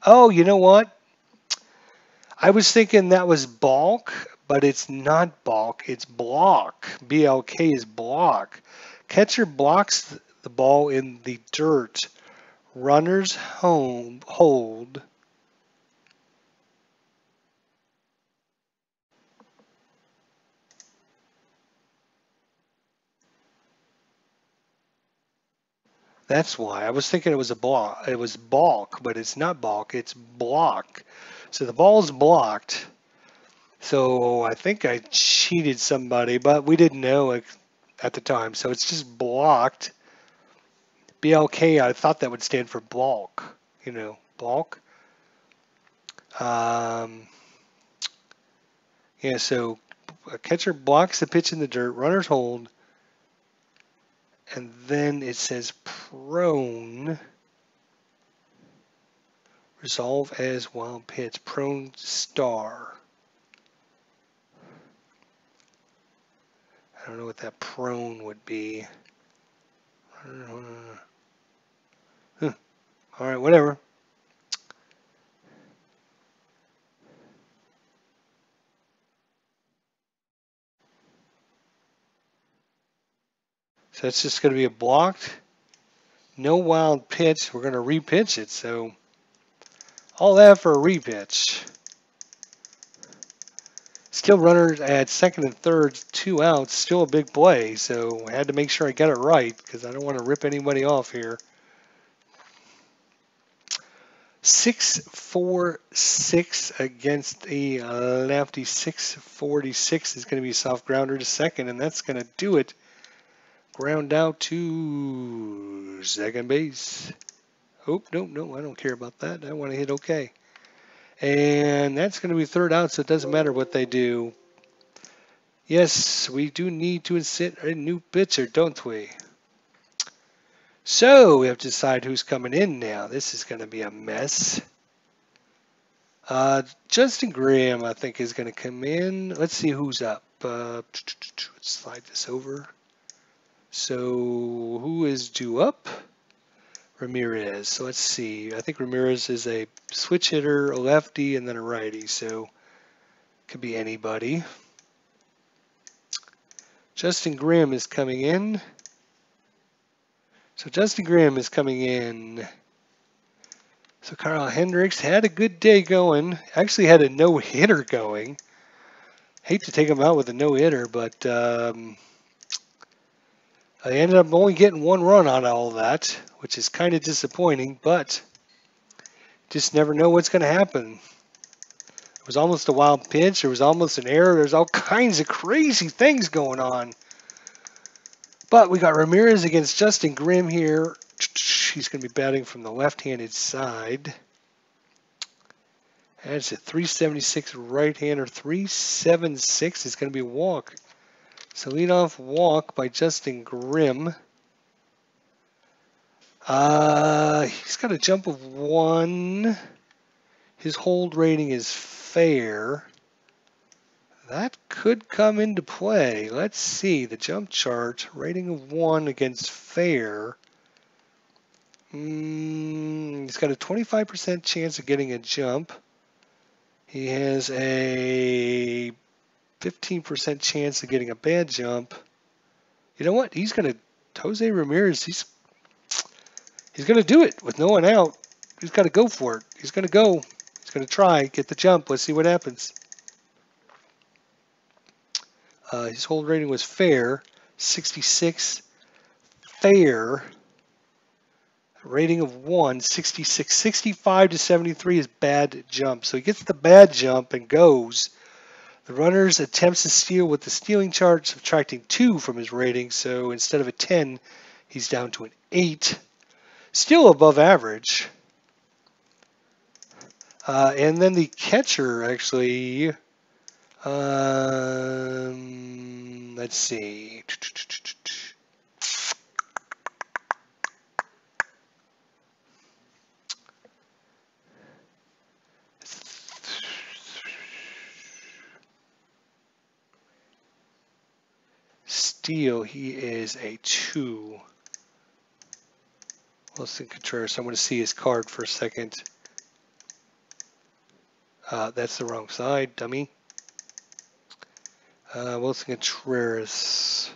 Oh, you know what? I was thinking that was balk, but it's not balk. It's block. BLK is block. Catcher blocks the ball in the dirt. Runners home hold. That's why. I was thinking it was a block. It was balk, but it's not balk. It's block. So the ball's blocked. So I think I cheated somebody, but we didn't know it at the time. So it's just blocked. BLK, I thought that would stand for balk. You know, balk. Um, yeah, so a catcher blocks the pitch in the dirt, runners hold, and then it says prone. Resolve as wild pitch. Prone star. I don't know what that prone would be. Huh. All right, whatever. So it's just going to be a blocked, no wild pitch. We're going to repitch it. So all that for a repitch. Still runners at second and third, 2 outs. Still a big play. So I had to make sure I got it right because I don't want to rip anybody off here. 6-4-6 against a lefty. 646 is going to be a soft grounder to second, and that's going to do it. Ground out to second base. Oh, no, I don't care about that. I want to hit okay. And that's going to be third out, so it doesn't matter what they do. Yes, we do need to insert a new pitcher, don't we? So we have to decide who's coming in now. This is going to be a mess. Justin Graham, I think, is going to come in. Let's see who's up. Let's slide this over. So who is due up? Ramirez. So let's see. I think Ramirez is a switch hitter, a lefty, and then a righty. So could be anybody. Justin Graham is coming in. So Justin Graham is coming in. So Carl Hendricks had a good day going. Actually had a no-hitter going. Hate to take him out with a no-hitter, but I ended up only getting 1 run on all that, which is kind of disappointing, but just never know what's going to happen. It was almost a wild pitch. There was almost an error. There's all kinds of crazy things going on. But we got Ramirez against Justin Graham here. He's going to be batting from the left-handed side. That's a 376 right-hander. 376 is going to be a walk. So leadoff walk by Justin Grimm. He's got a jump of 1. His hold rating is fair. That could come into play. Let's see the jump chart. Rating of 1 against fair. He's got a 25% chance of getting a jump. He has a 15% chance of getting a bad jump. You know what? Jose Ramirez, he's going to do it with no one out. He's got to go for it. He's going to go. He's going to try, get the jump. Let's see what happens. His hold rating was fair, 66. Fair. Rating of 1, 66. 65 to 73 is bad jump. So he gets the bad jump and goes. The runners attempts to steal with the stealing chart, subtracting 2 from his rating. So instead of a 10, he's down to an 8. Still above average. And then the catcher actually, let's see. Steele, he is a 2. Wilson Contreras, I'm going to see his card for a second. That's the wrong side, dummy. Wilson Contreras.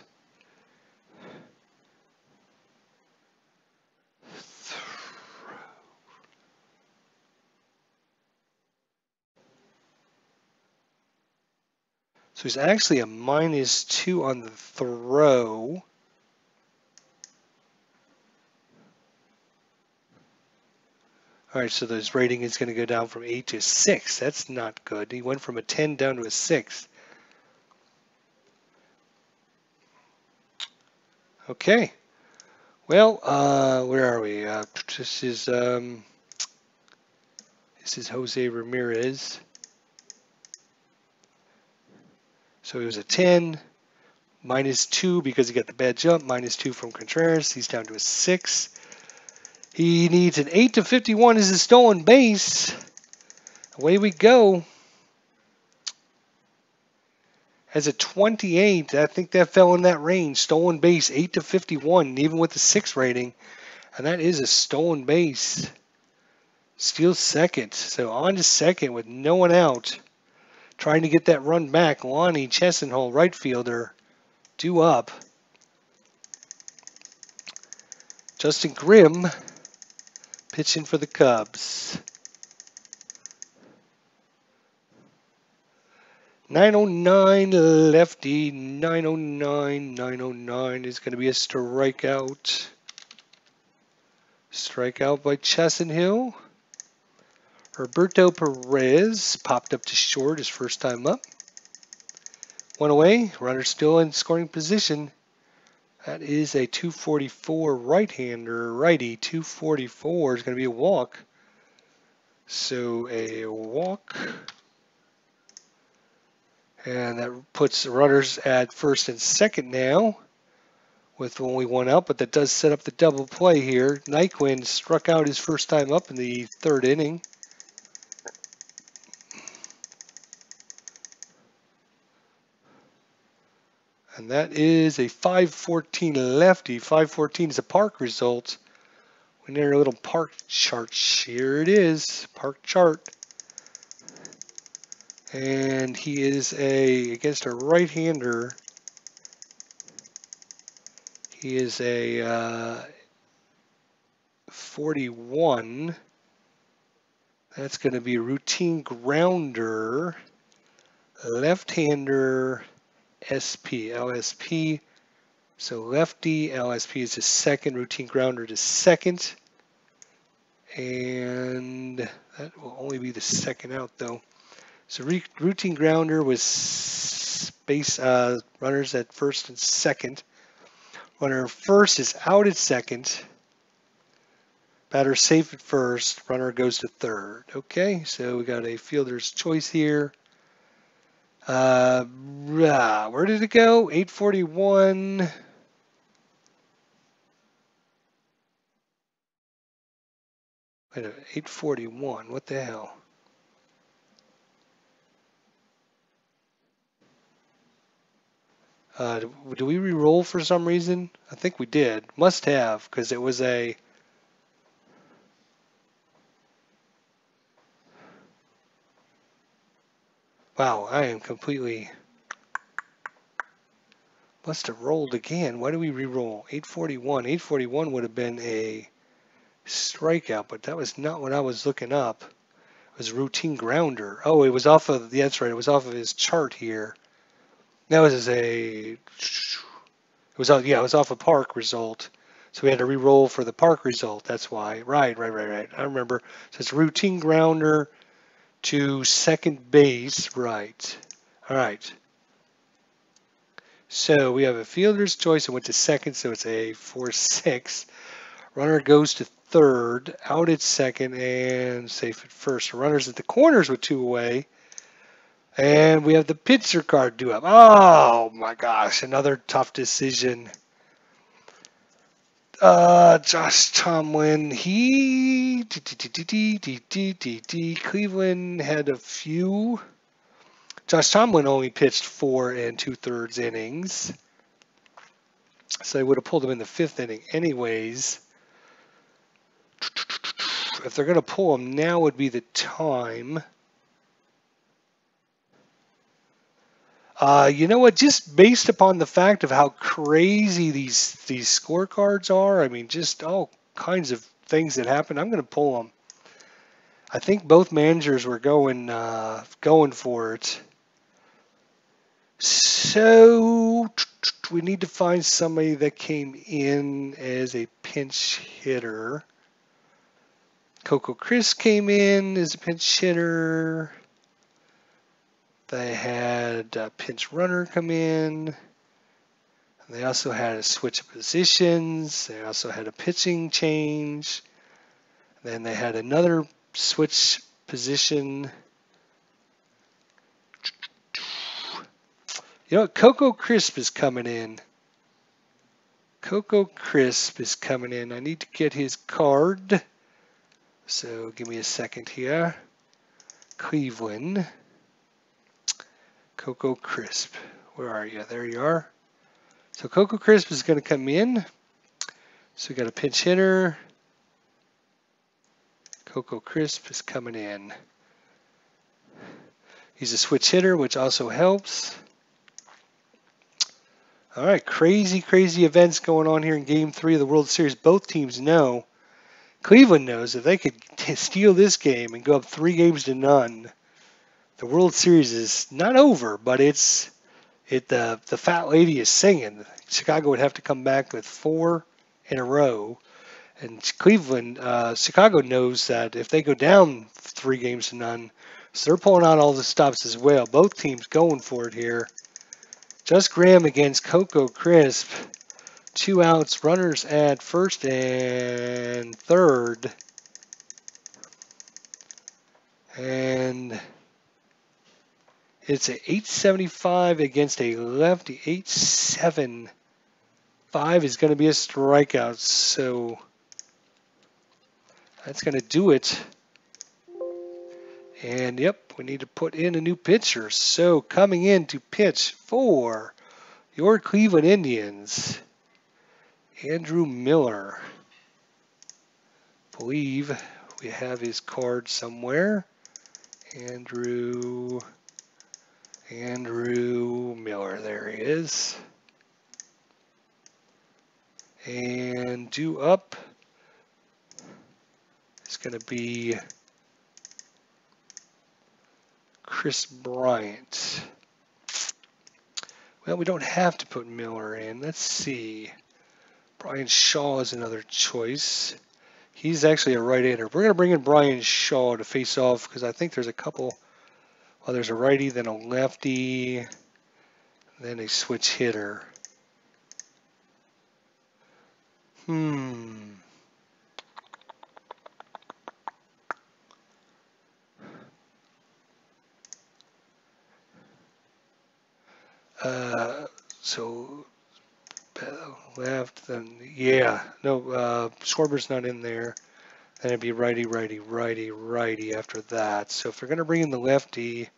So he's actually a -2 on the throw. All right, so his rating is going to go down from 8 to 6. That's not good. He went from a 10 down to a 6. Okay. Well, where are we? This is Jose Ramirez. So he was a 10, -2 because he got the bad jump, -2 from Contreras. He's down to a 6. He needs an 8 to 51 as a stolen base. Away we go. As a 28, I think that fell in that range. Stolen base, 8 to 51, even with the 6 rating. And that is a stolen base. Steals second. So on to second with no one out. Trying to get that run back. Lonnie Chesenhole, right fielder, due up. Justin Grimm pitching for the Cubs. 909 lefty, 909, 909 is going to be a strikeout. Strikeout by Chesenhole. Roberto Perez popped up to short his first time up. One away, runner still in scoring position. That is a 244 right-hander, righty. 244 is going to be a walk. So a walk. And that puts runners at first and second now with only one out, but that does set up the double play here. Nyquin struck out his first time up in the 3rd inning. And that is a 514 lefty. 514 is a park result. We need a little park chart. Here it is, park chart. And he is against a right-hander. He is a 41. That's going to be a routine grounder. Left-hander, SP, LSP. So lefty, LSP is his second, routine grounder to second. And that will only be the second out though. So routine grounder was base runners at first and second. Runner first is out at second. Batter safe at first. Runner goes to third. Okay, so we got a fielder's choice here. Where did it go? 841. Wait a minute, 841. What the hell? Do we re-roll for some reason? I think we did. Must have, because it was a... Wow, I am completely... Must have rolled again. Why do we re-roll? 841. 841 would have been a strikeout, but that was not what I was looking up. It was routine grounder. Oh, it was off of... Yeah, that's right. It was off of his chart here. That was a... It was off a park result. So we had to re-roll for the park result. That's why. Right. I remember. So it's routine grounder to second base. Right. All right. So we have a fielder's choice. It went to second, so it's a 4-6. Runner goes to third, out at second, and safe at first. Runners at the corners with 2 away. And we have the pitcher card due up. Oh my gosh, another tough decision. Josh Tomlin, Cleveland had a few. Josh Tomlin only pitched 4 2/3 innings. So they would have pulled him in the 5th inning anyways. If they're going to pull him, now would be the time. You know what? Just based upon the fact of how crazy these scorecards are, I mean, just all kinds of things that happen, I'm going to pull them. I think both managers were going for it. So we need to find somebody that came in as a pinch hitter. Coco Chris came in as a pinch hitter. They had a pinch runner come in. And they also had a switch of positions. They also had a pitching change. Then they had another switch position. You know what? Coco Crisp is coming in. Coco Crisp is coming in. I need to get his card. So give me a second here. Cleveland. Coco Crisp. Where are you? There you are. So Coco Crisp is going to come in. So we got a pinch hitter. Coco Crisp is coming in. He's a switch hitter, which also helps. All right, crazy events going on here in Game 3 of the World Series. Both teams know. Cleveland knows if they could steal this game and go up 3-0, the World Series is not over, but the fat lady is singing. Chicago would have to come back with 4 in a row. And Chicago knows that if they go down 3-0, so they're pulling out all the stops as well. Both teams going for it here. Just Graham against Coco Crisp. 2 outs, runners at first and third. And it's an 875 against a lefty. 875 is going to be a strikeout. So that's going to do it. And yep, we need to put in a new pitcher. So coming in to pitch for your Cleveland Indians, Andrew Miller. I believe we have his card somewhere. Andrew Miller, there he is. And due up is going to be Chris Bryant. Well, we don't have to put Miller in. Let's see. Brian Shaw is another choice. He's actually a right-hander. We're going to bring in Brian Shaw to face off because I think there's a couple. Well, there's a righty, then a lefty, then a switch hitter. So left, then yeah, no, Schwarber's not in there. Then it'd be righty, righty, righty, righty after that. So if they're going to bring in the lefty,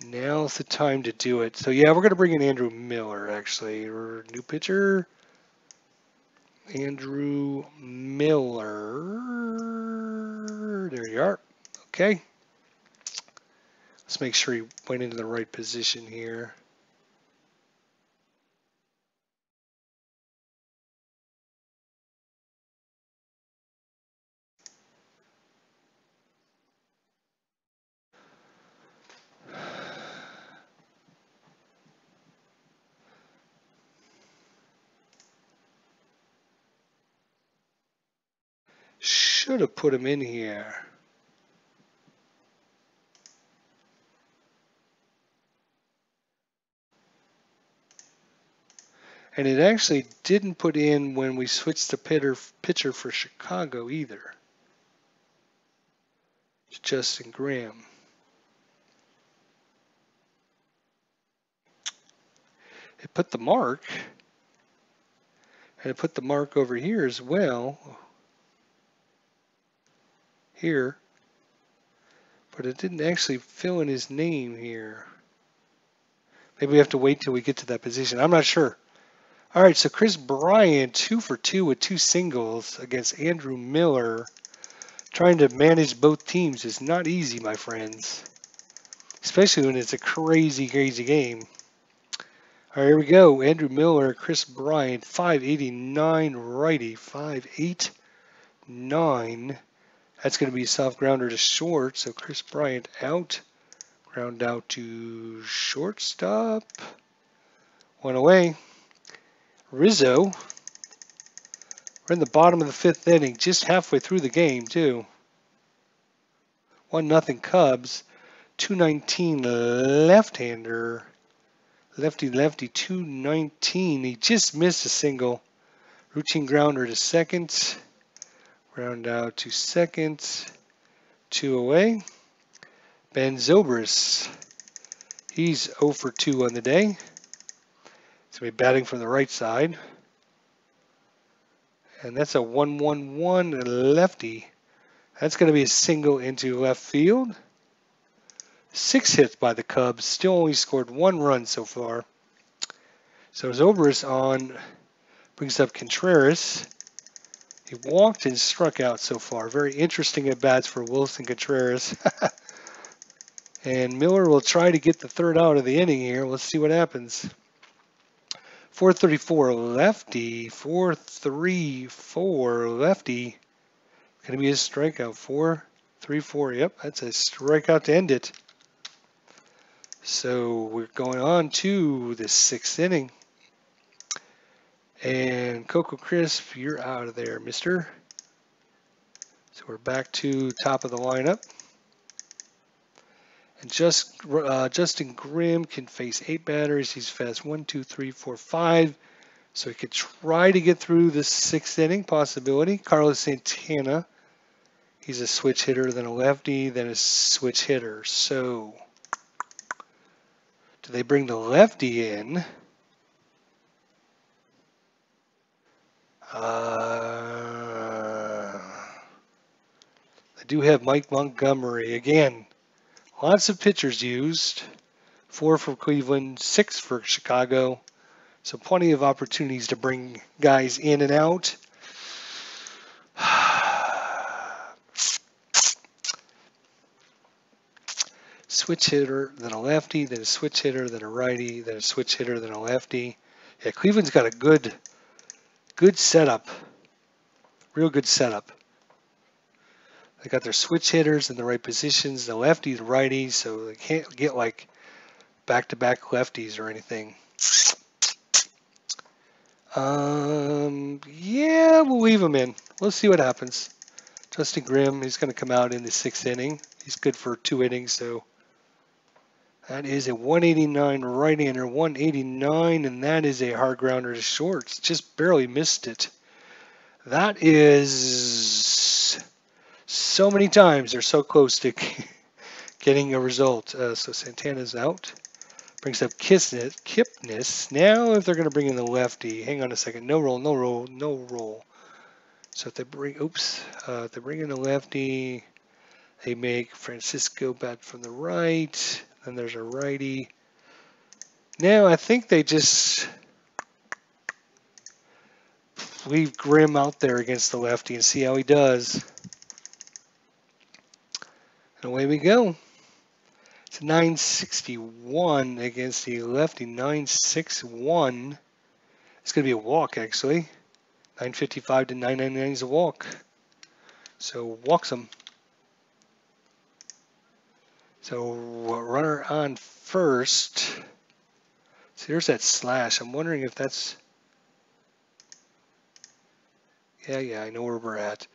now's the time to do it. So yeah, we're going to bring in Andrew Miller actually, or new pitcher. Andrew Miller. There you are. Okay. Let's make sure he went into the right position here. Should have put him in here. And it actually didn't put in when we switched the pitcher for Chicago either. It's Justin Graham. It put the mark. And it put the mark over here as well. Here. But it didn't actually fill in his name here. Maybe we have to wait till we get to that position. I'm not sure. All right, so Chris Bryant, 2 for 2 with 2 singles against Andrew Miller. Trying to manage both teams is not easy, my friends. Especially when it's a crazy, crazy game. All right, here we go. Andrew Miller, Chris Bryant, 589 righty, 589. That's going to be a soft grounder to short, so Chris Bryant out. Ground out to shortstop. One away. Rizzo. We're in the bottom of the 5th inning, just halfway through the game, too. 1-0 Cubs. 219 left-hander. Lefty, 219. He just missed a single. Routine grounder to second. Ground out to second. 2 away. Ben Zobrist. He's 0 for 2 on the day. He's going to be batting from the right side. And that's a 1-1-1 lefty. That's going to be a single into left field. 6 hits by the Cubs. Still only scored 1 run so far. So Zobrist on. Brings up Contreras. He walked and struck out so far. Very interesting at bats for Wilson Contreras. And Miller will try to get the 3rd out of the inning here. Let's see what happens. 434 lefty. 434 lefty. Going to be a strikeout. 4-3-4. Yep, that's a strikeout to end it. So we're going on to the 6th inning. And Coco Crisp, you're out of there, mister. So we're back to top of the lineup. And Justin Grimm can face 8 batters. He's fast 1, 2, 3, 4, 5. So he could try to get through the 6th inning possibility. Carlos Santana. He's a switch hitter, then a lefty, then a switch hitter. So do they bring the lefty in? I do have Mike Montgomery. Again, lots of pitchers used. 4 for Cleveland, 6 for Chicago. So plenty of opportunities to bring guys in and out. Switch hitter, then a lefty, then a switch hitter, then a righty, then a switch hitter, then a lefty. Yeah, Cleveland's got a good setup. Real good setup. They got their switch hitters in the right positions, the lefty, the righty, so they can't get like back-to-back lefties or anything. Yeah, we'll leave him in. We'll see what happens. Justin Grimm, he's going to come out in the 6th inning. He's good for 2 innings, so that is a 189 right-hander, 189, and that is a hard grounder to shorts. Just barely missed it. That is so many times they're so close to getting a result. So Santana's out. Brings up Kipnis. Now if they're going to bring in the lefty, hang on a second. No roll, no roll, no roll. So if they bring, if they bring in the lefty, they make Francisco bat from the right. Then there's a righty. Now I think they just leave Grimm out there against the lefty and see how he does. And away we go. It's 961 against the lefty. 961. It's going to be a walk, actually. 955 to 999 is a walk. So walks him. So runner on first. So here's that slash. I'm wondering if that's... Yeah, I know where we're at.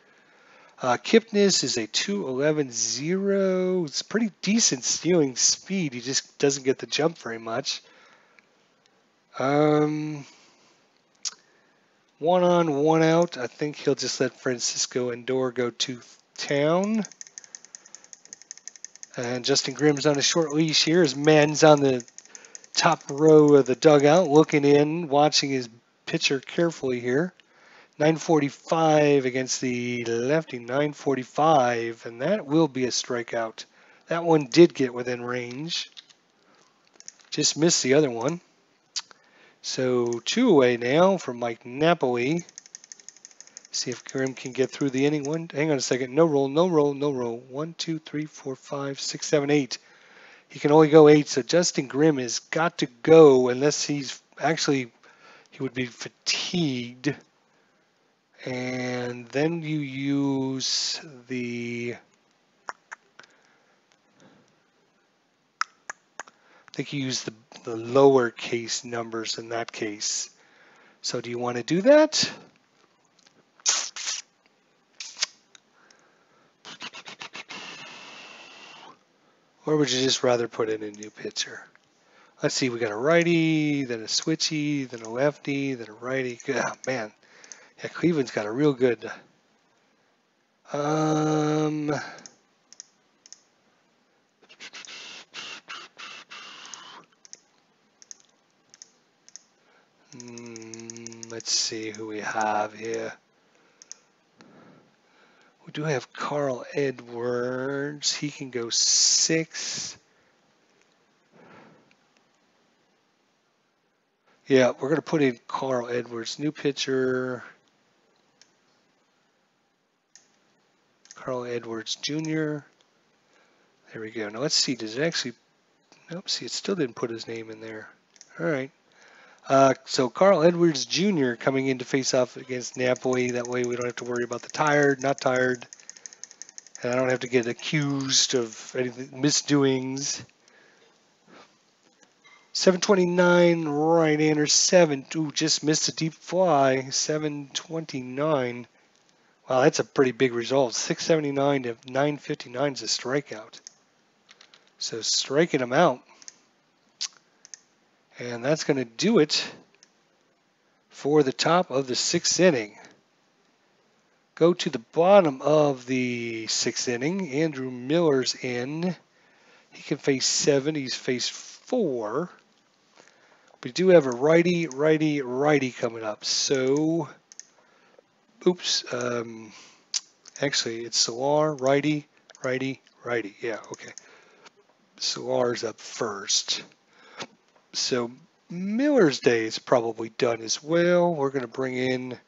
Kipnis is a 2.11.0. It's pretty decent stealing speed. He just doesn't get the jump very much. 1 on, 1 out. I think he'll just let Francisco Lindor go to town. And Justin Grimm's on a short leash here. His man's on the top row of the dugout, looking in, watching his pitcher carefully here. 945 against the lefty, 945, and that will be a strikeout. That one did get within range. Just missed the other one. So 2 away now for Mike Napoli. See if Grimm can get through the inning. Hang on a second. No roll, no roll, no roll. 1, 2, 3, 4, 5, 6, 7, 8. He can only go 8, so Justin Grimm has got to go unless he's actually, he would be fatigued. And then you use the, I think you use the lowercase numbers in that case. So do you want to do that? Or would you just rather put in a new pitcher? Let's see, we got a righty, then a switchy, then a lefty, then a righty. Oh, man. Yeah, Cleveland's got a real good. Let's see who we have here. We do have Carl Edwards. He can go 6. Yeah, we're going to put in Carl Edwards. New pitcher. Carl Edwards Jr. There we go. Now let's see. Does it actually... Nope, see, it still didn't put his name in there. All right. So Carl Edwards Jr. coming in to face off against Napoli. That way we don't have to worry about the tired, not tired. And I don't have to get accused of anything, misdoings. 729 right-hander, 7. Ooh, just missed a deep fly. 729. Wow, that's a pretty big result. 679 to 959 is a strikeout. So striking him out. And that's going to do it for the top of the 6th inning. Go to the bottom of the 6th inning. Andrew Miller's in. He can face 7. He's faced 4. We do have a righty, righty, righty coming up. So, oops. Actually, it's Solar, righty, righty, righty. Yeah, okay. Solar's up first. So Miller's day is probably done as well. We're going to bring in,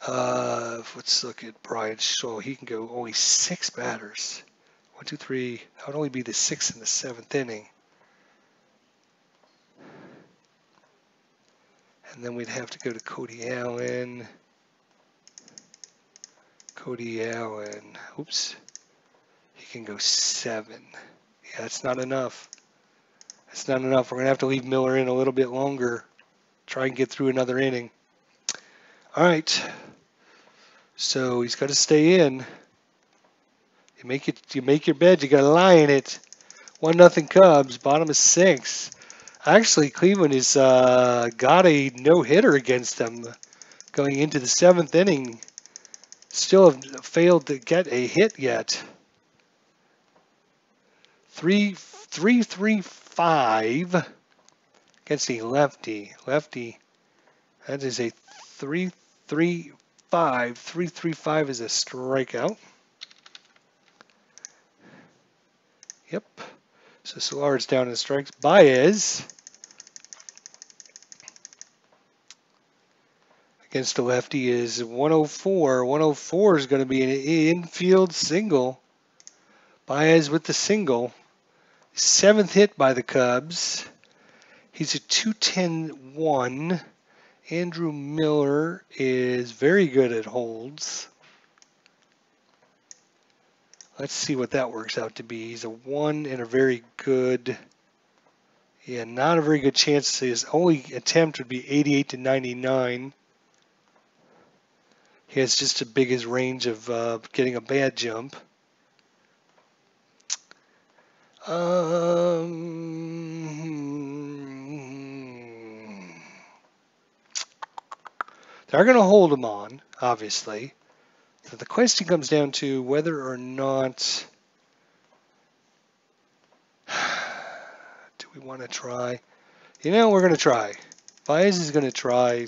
let's look at Brian Shaw. He can go only 6 batters. 1, 2, 3. That would only be the 6th and the 7th inning. And then we'd have to go to Cody Allen. Cody Allen. Oops. He can go 7. Yeah, that's not enough. That's not enough. We're going to have to leave Miller in a little bit longer. Try and get through another inning. All right. So he's got to stay in. You make your bed. You got to lie in it. 1-0 Cubs. Bottom of 6. Actually, Cleveland has got a no-hitter against them going into the 7th inning. Still have failed to get a hit yet. 3-3-5 against the lefty. Lefty. That is a 3-3-5. 3-3-5 is a strikeout. Yep. So Solar's down in strikes. Baez against the lefty is 104. 104 is going to be an infield single. Baez with the single. 7th hit by the Cubs. He's a 2-10-1. Andrew Miller is very good at holds. Let's see what that works out to be. He's a 1 and a very good, yeah, not a very good chance. His only attempt would be 88 to 99. He has just as big as range of getting a bad jump. They're going to hold him on, obviously. So the question comes down to whether or not do we want to try. You know, we're going to try. Baez is going to try.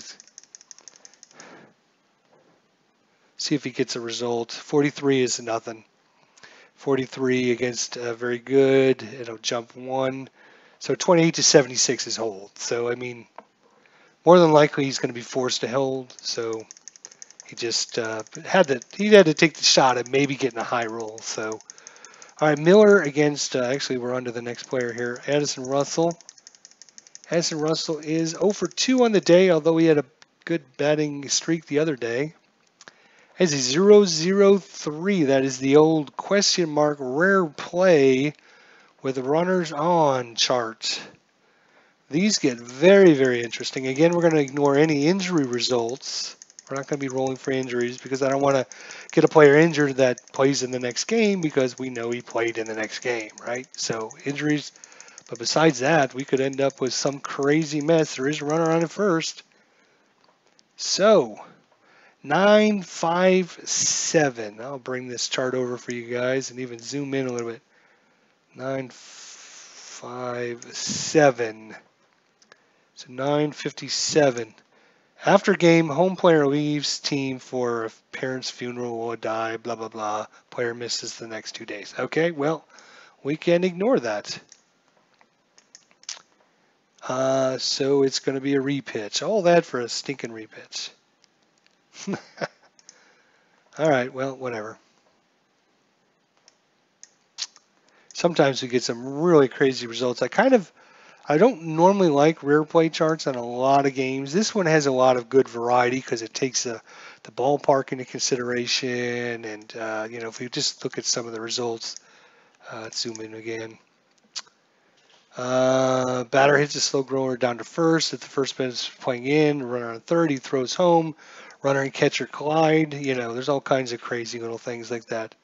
See if he gets a result. 43 is nothing. 43 against very good. It'll jump 1. So 28 to 76 is hold. So, I mean, more than likely he's going to be forced to hold. So he just had to take the shot at maybe getting a high roll. So, all right, Miller against, actually we're on to the next player here, Addison Russell. Addison Russell is 0 for 2 on the day, although he had a good batting streak the other day. Has a 0-0-3. That is the old question mark rare play with runners on chart. These get very, very interesting. Again, we're going to ignore any injury results. We're not going to be rolling for injuries because I don't want to get a player injured that plays in the next game because we know he played in the next game, right? So injuries. But besides that, we could end up with some crazy mess. There is a runner on at first. So 957. I'll bring this chart over for you guys and even zoom in a little bit. 957. So 957. After game, home player leaves team for a parent's funeral or die, blah, blah, blah. Player misses the next 2 days. Okay, well, we can ignore that. So it's going to be a repitch. All that for a stinking repitch. All right, well, whatever. Sometimes we get some really crazy results. I don't normally like rare play charts on a lot of games. This one has a lot of good variety because it takes the ballpark into consideration. And, you know, if we just look at some of the results, let's zoom in again. Batter hits a slow grower down to first. If the first man is playing in, runner on third, he throws home. Runner and catcher collide. You know, there's all kinds of crazy little things like that.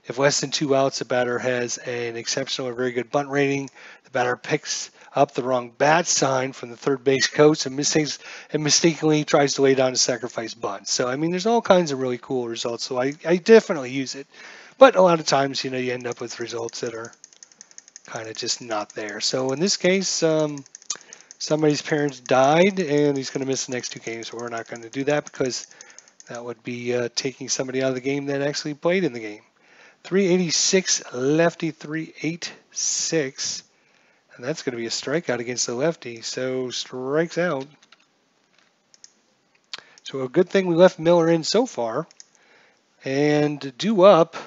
If less than 2 outs, the batter has an exceptional or very good bunt rating. The batter picks up the wrong bat sign from the third base coach and mistakenly tries to lay down a sacrifice bunt. So, I mean, there's all kinds of really cool results. So I definitely use it. But a lot of times, you know, you end up with results that are kind of just not there. So in this case, somebody's parents died and he's going to miss the next 2 games. So we're not going to do that because that would be taking somebody out of the game that actually played in the game. 386 lefty, 386. And that's going to be a strikeout against the lefty. So strikes out. So a good thing we left Miller in so far. And due up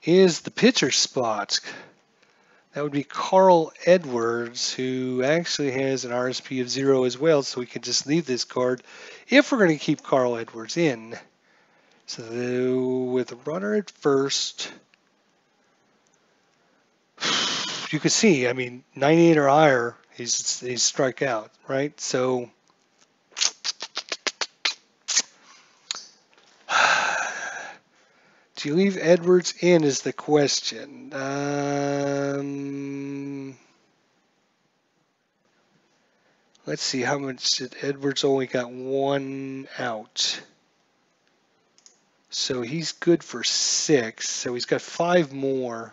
is the pitcher spot. That would be Carl Edwards, who actually has an RSP of 0 as well. So we can just leave this card if we're going to keep Carl Edwards in. So with a runner at first, you can see, I mean, 98 or higher, he's strike out, right? So do you leave Edwards in is the question. Let's see, how much did Edwards only got 1 out? So he's good for 6. So he's got 5 more.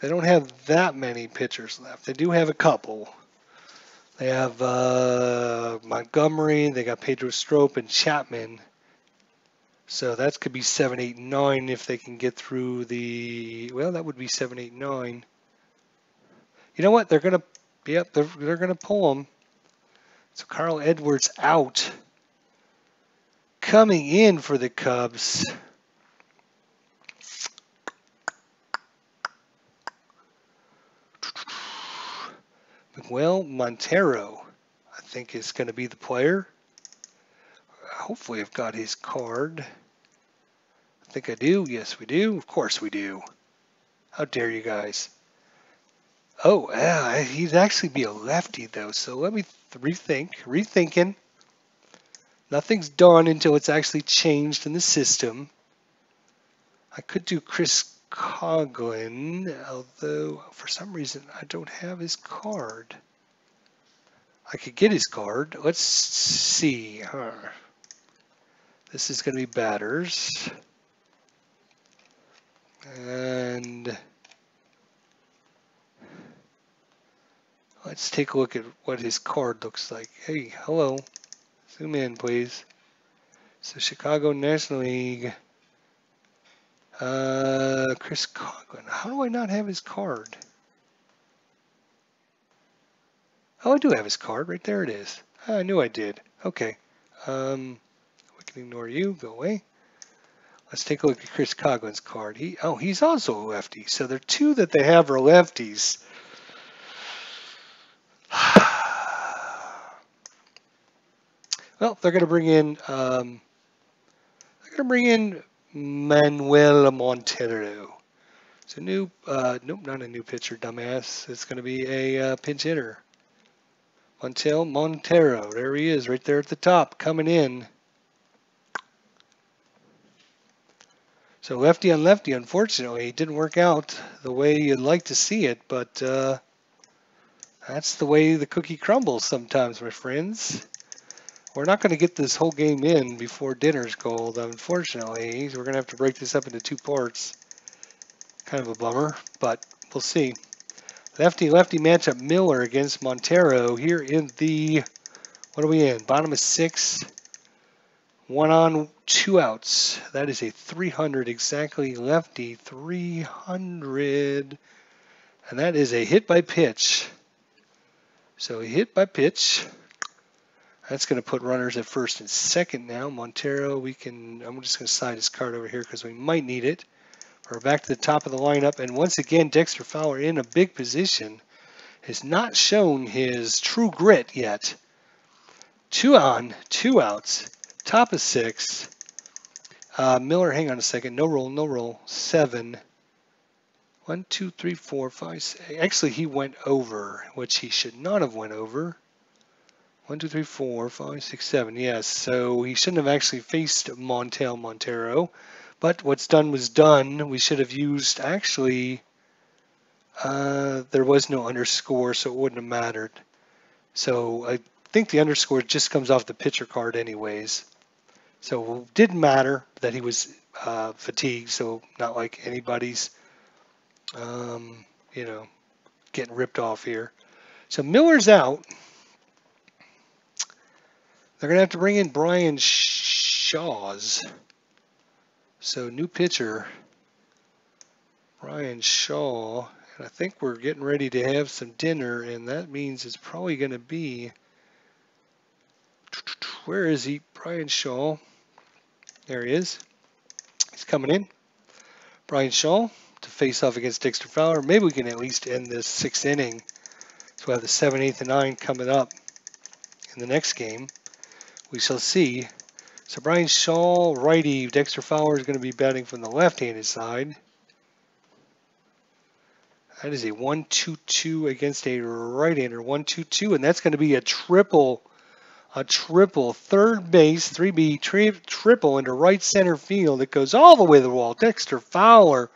They don't have that many pitchers left. They do have a couple. They have Montgomery. They got Pedro Strop and Chapman. So that could be 7, 8, 9 if they can get through the. Well, that would be 7, 8, 9. You know what? They're gonna. Yep, they're gonna pull him. So Carl Edwards out. Coming in for the Cubs. Miguel Montero, I think, is going to be the player. Hopefully I've got his card. I think I do. Yes, we do. Of course we do. How dare you guys. Oh, yeah, he'd actually be a lefty, though. So let me rethinking. Nothing's done until it's actually changed in the system. I could do Chris Coughlin, although for some reason I don't have his card. I could get his card. Let's see. This is going to be batters. And let's take a look at what his card looks like. Hey, hello. Zoom in, please. So Chicago National League. Chris Coughlin. How do I not have his card? Oh, I do have his card. Right there it is. I knew I did. Okay. We can ignore you. Go away. Let's take a look at Chris Coughlin's card. He's also a lefty. So there are two that they have are lefties. Well, they're going to bring in Manuel Montero. It's a new, nope, not a new pitcher, dumbass. It's going to be a pinch hitter. Montero, there he is, right there at the top, coming in. So lefty on lefty, unfortunately, it didn't work out the way you'd like to see it, but that's the way the cookie crumbles sometimes, my friends. We're not going to get this whole game in before dinner's cold, unfortunately. We're going to have to break this up into two parts. Kind of a bummer, but we'll see. Lefty-lefty matchup, Miller against Montero here in the, what are we in? Bottom of 6. 1 on, 2 outs. That is a 300 exactly, lefty 300. And that is a hit by pitch. So a hit by pitch. That's going to put runners at first and second now. Montero, I'm just going to slide his card over here because we might need it. We're back to the top of the lineup. And once again, Dexter Fowler in a big position. Has not shown his true grit yet. 2 on, 2 outs. Top of 6. Miller, hang on a second. No roll. 7. 1, 2, 3, 4, 5, 6. Actually, he went over, which he should not have went over. 1, 2, 3, 4, 5, 6, 7. Yes, so he shouldn't have actually faced Montero. But what's done was done. We should have used, actually, there was no underscore, so it wouldn't have mattered. So I think the underscore just comes off the pitcher card anyways. So it didn't matter that he was fatigued, so not like anybody's, getting ripped off here. So Miller's out. They're going to have to bring in Brian Shaws. So new pitcher, Brian Shaw. And I think we're getting ready to have some dinner, and that means it's probably going to be, where is he? Brian Shaw. There he is. He's coming in. Brian Shaw to face off against Dexter Fowler. Maybe we can at least end this 6th inning. So we'll have the 7th, 8th, and 9th coming up in the next game. We shall see. So Brian Shaw, righty. Dexter Fowler is going to be batting from the left-handed side. That is a 1-2-2 against a right-hander. 1-2-2, and that's going to be a triple. A triple. Third base, 3B, triple into right center field. It goes all the way to the wall. Dexter Fowler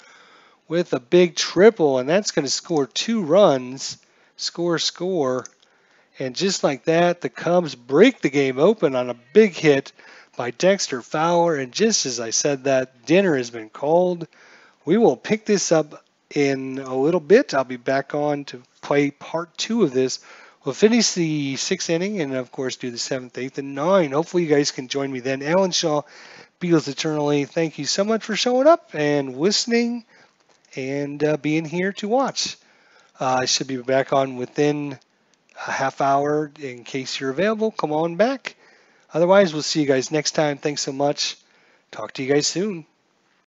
with a big triple, and that's going to score 2 runs. Score. And just like that, the Cubs break the game open on a big hit by Dexter Fowler. And just as I said that, dinner has been called. We will pick this up in a little bit. I'll be back on to play part 2 of this. We'll finish the 6th inning and, of course, do the 7th, 8th, and 9th. Hopefully you guys can join me then. Alan Shaw, Beatles Eternally, thank you so much for showing up and listening and being here to watch. I should be back on within a half hour in case you're available. Come on back. Otherwise, we'll see you guys next time. Thanks so much. Talk to you guys soon.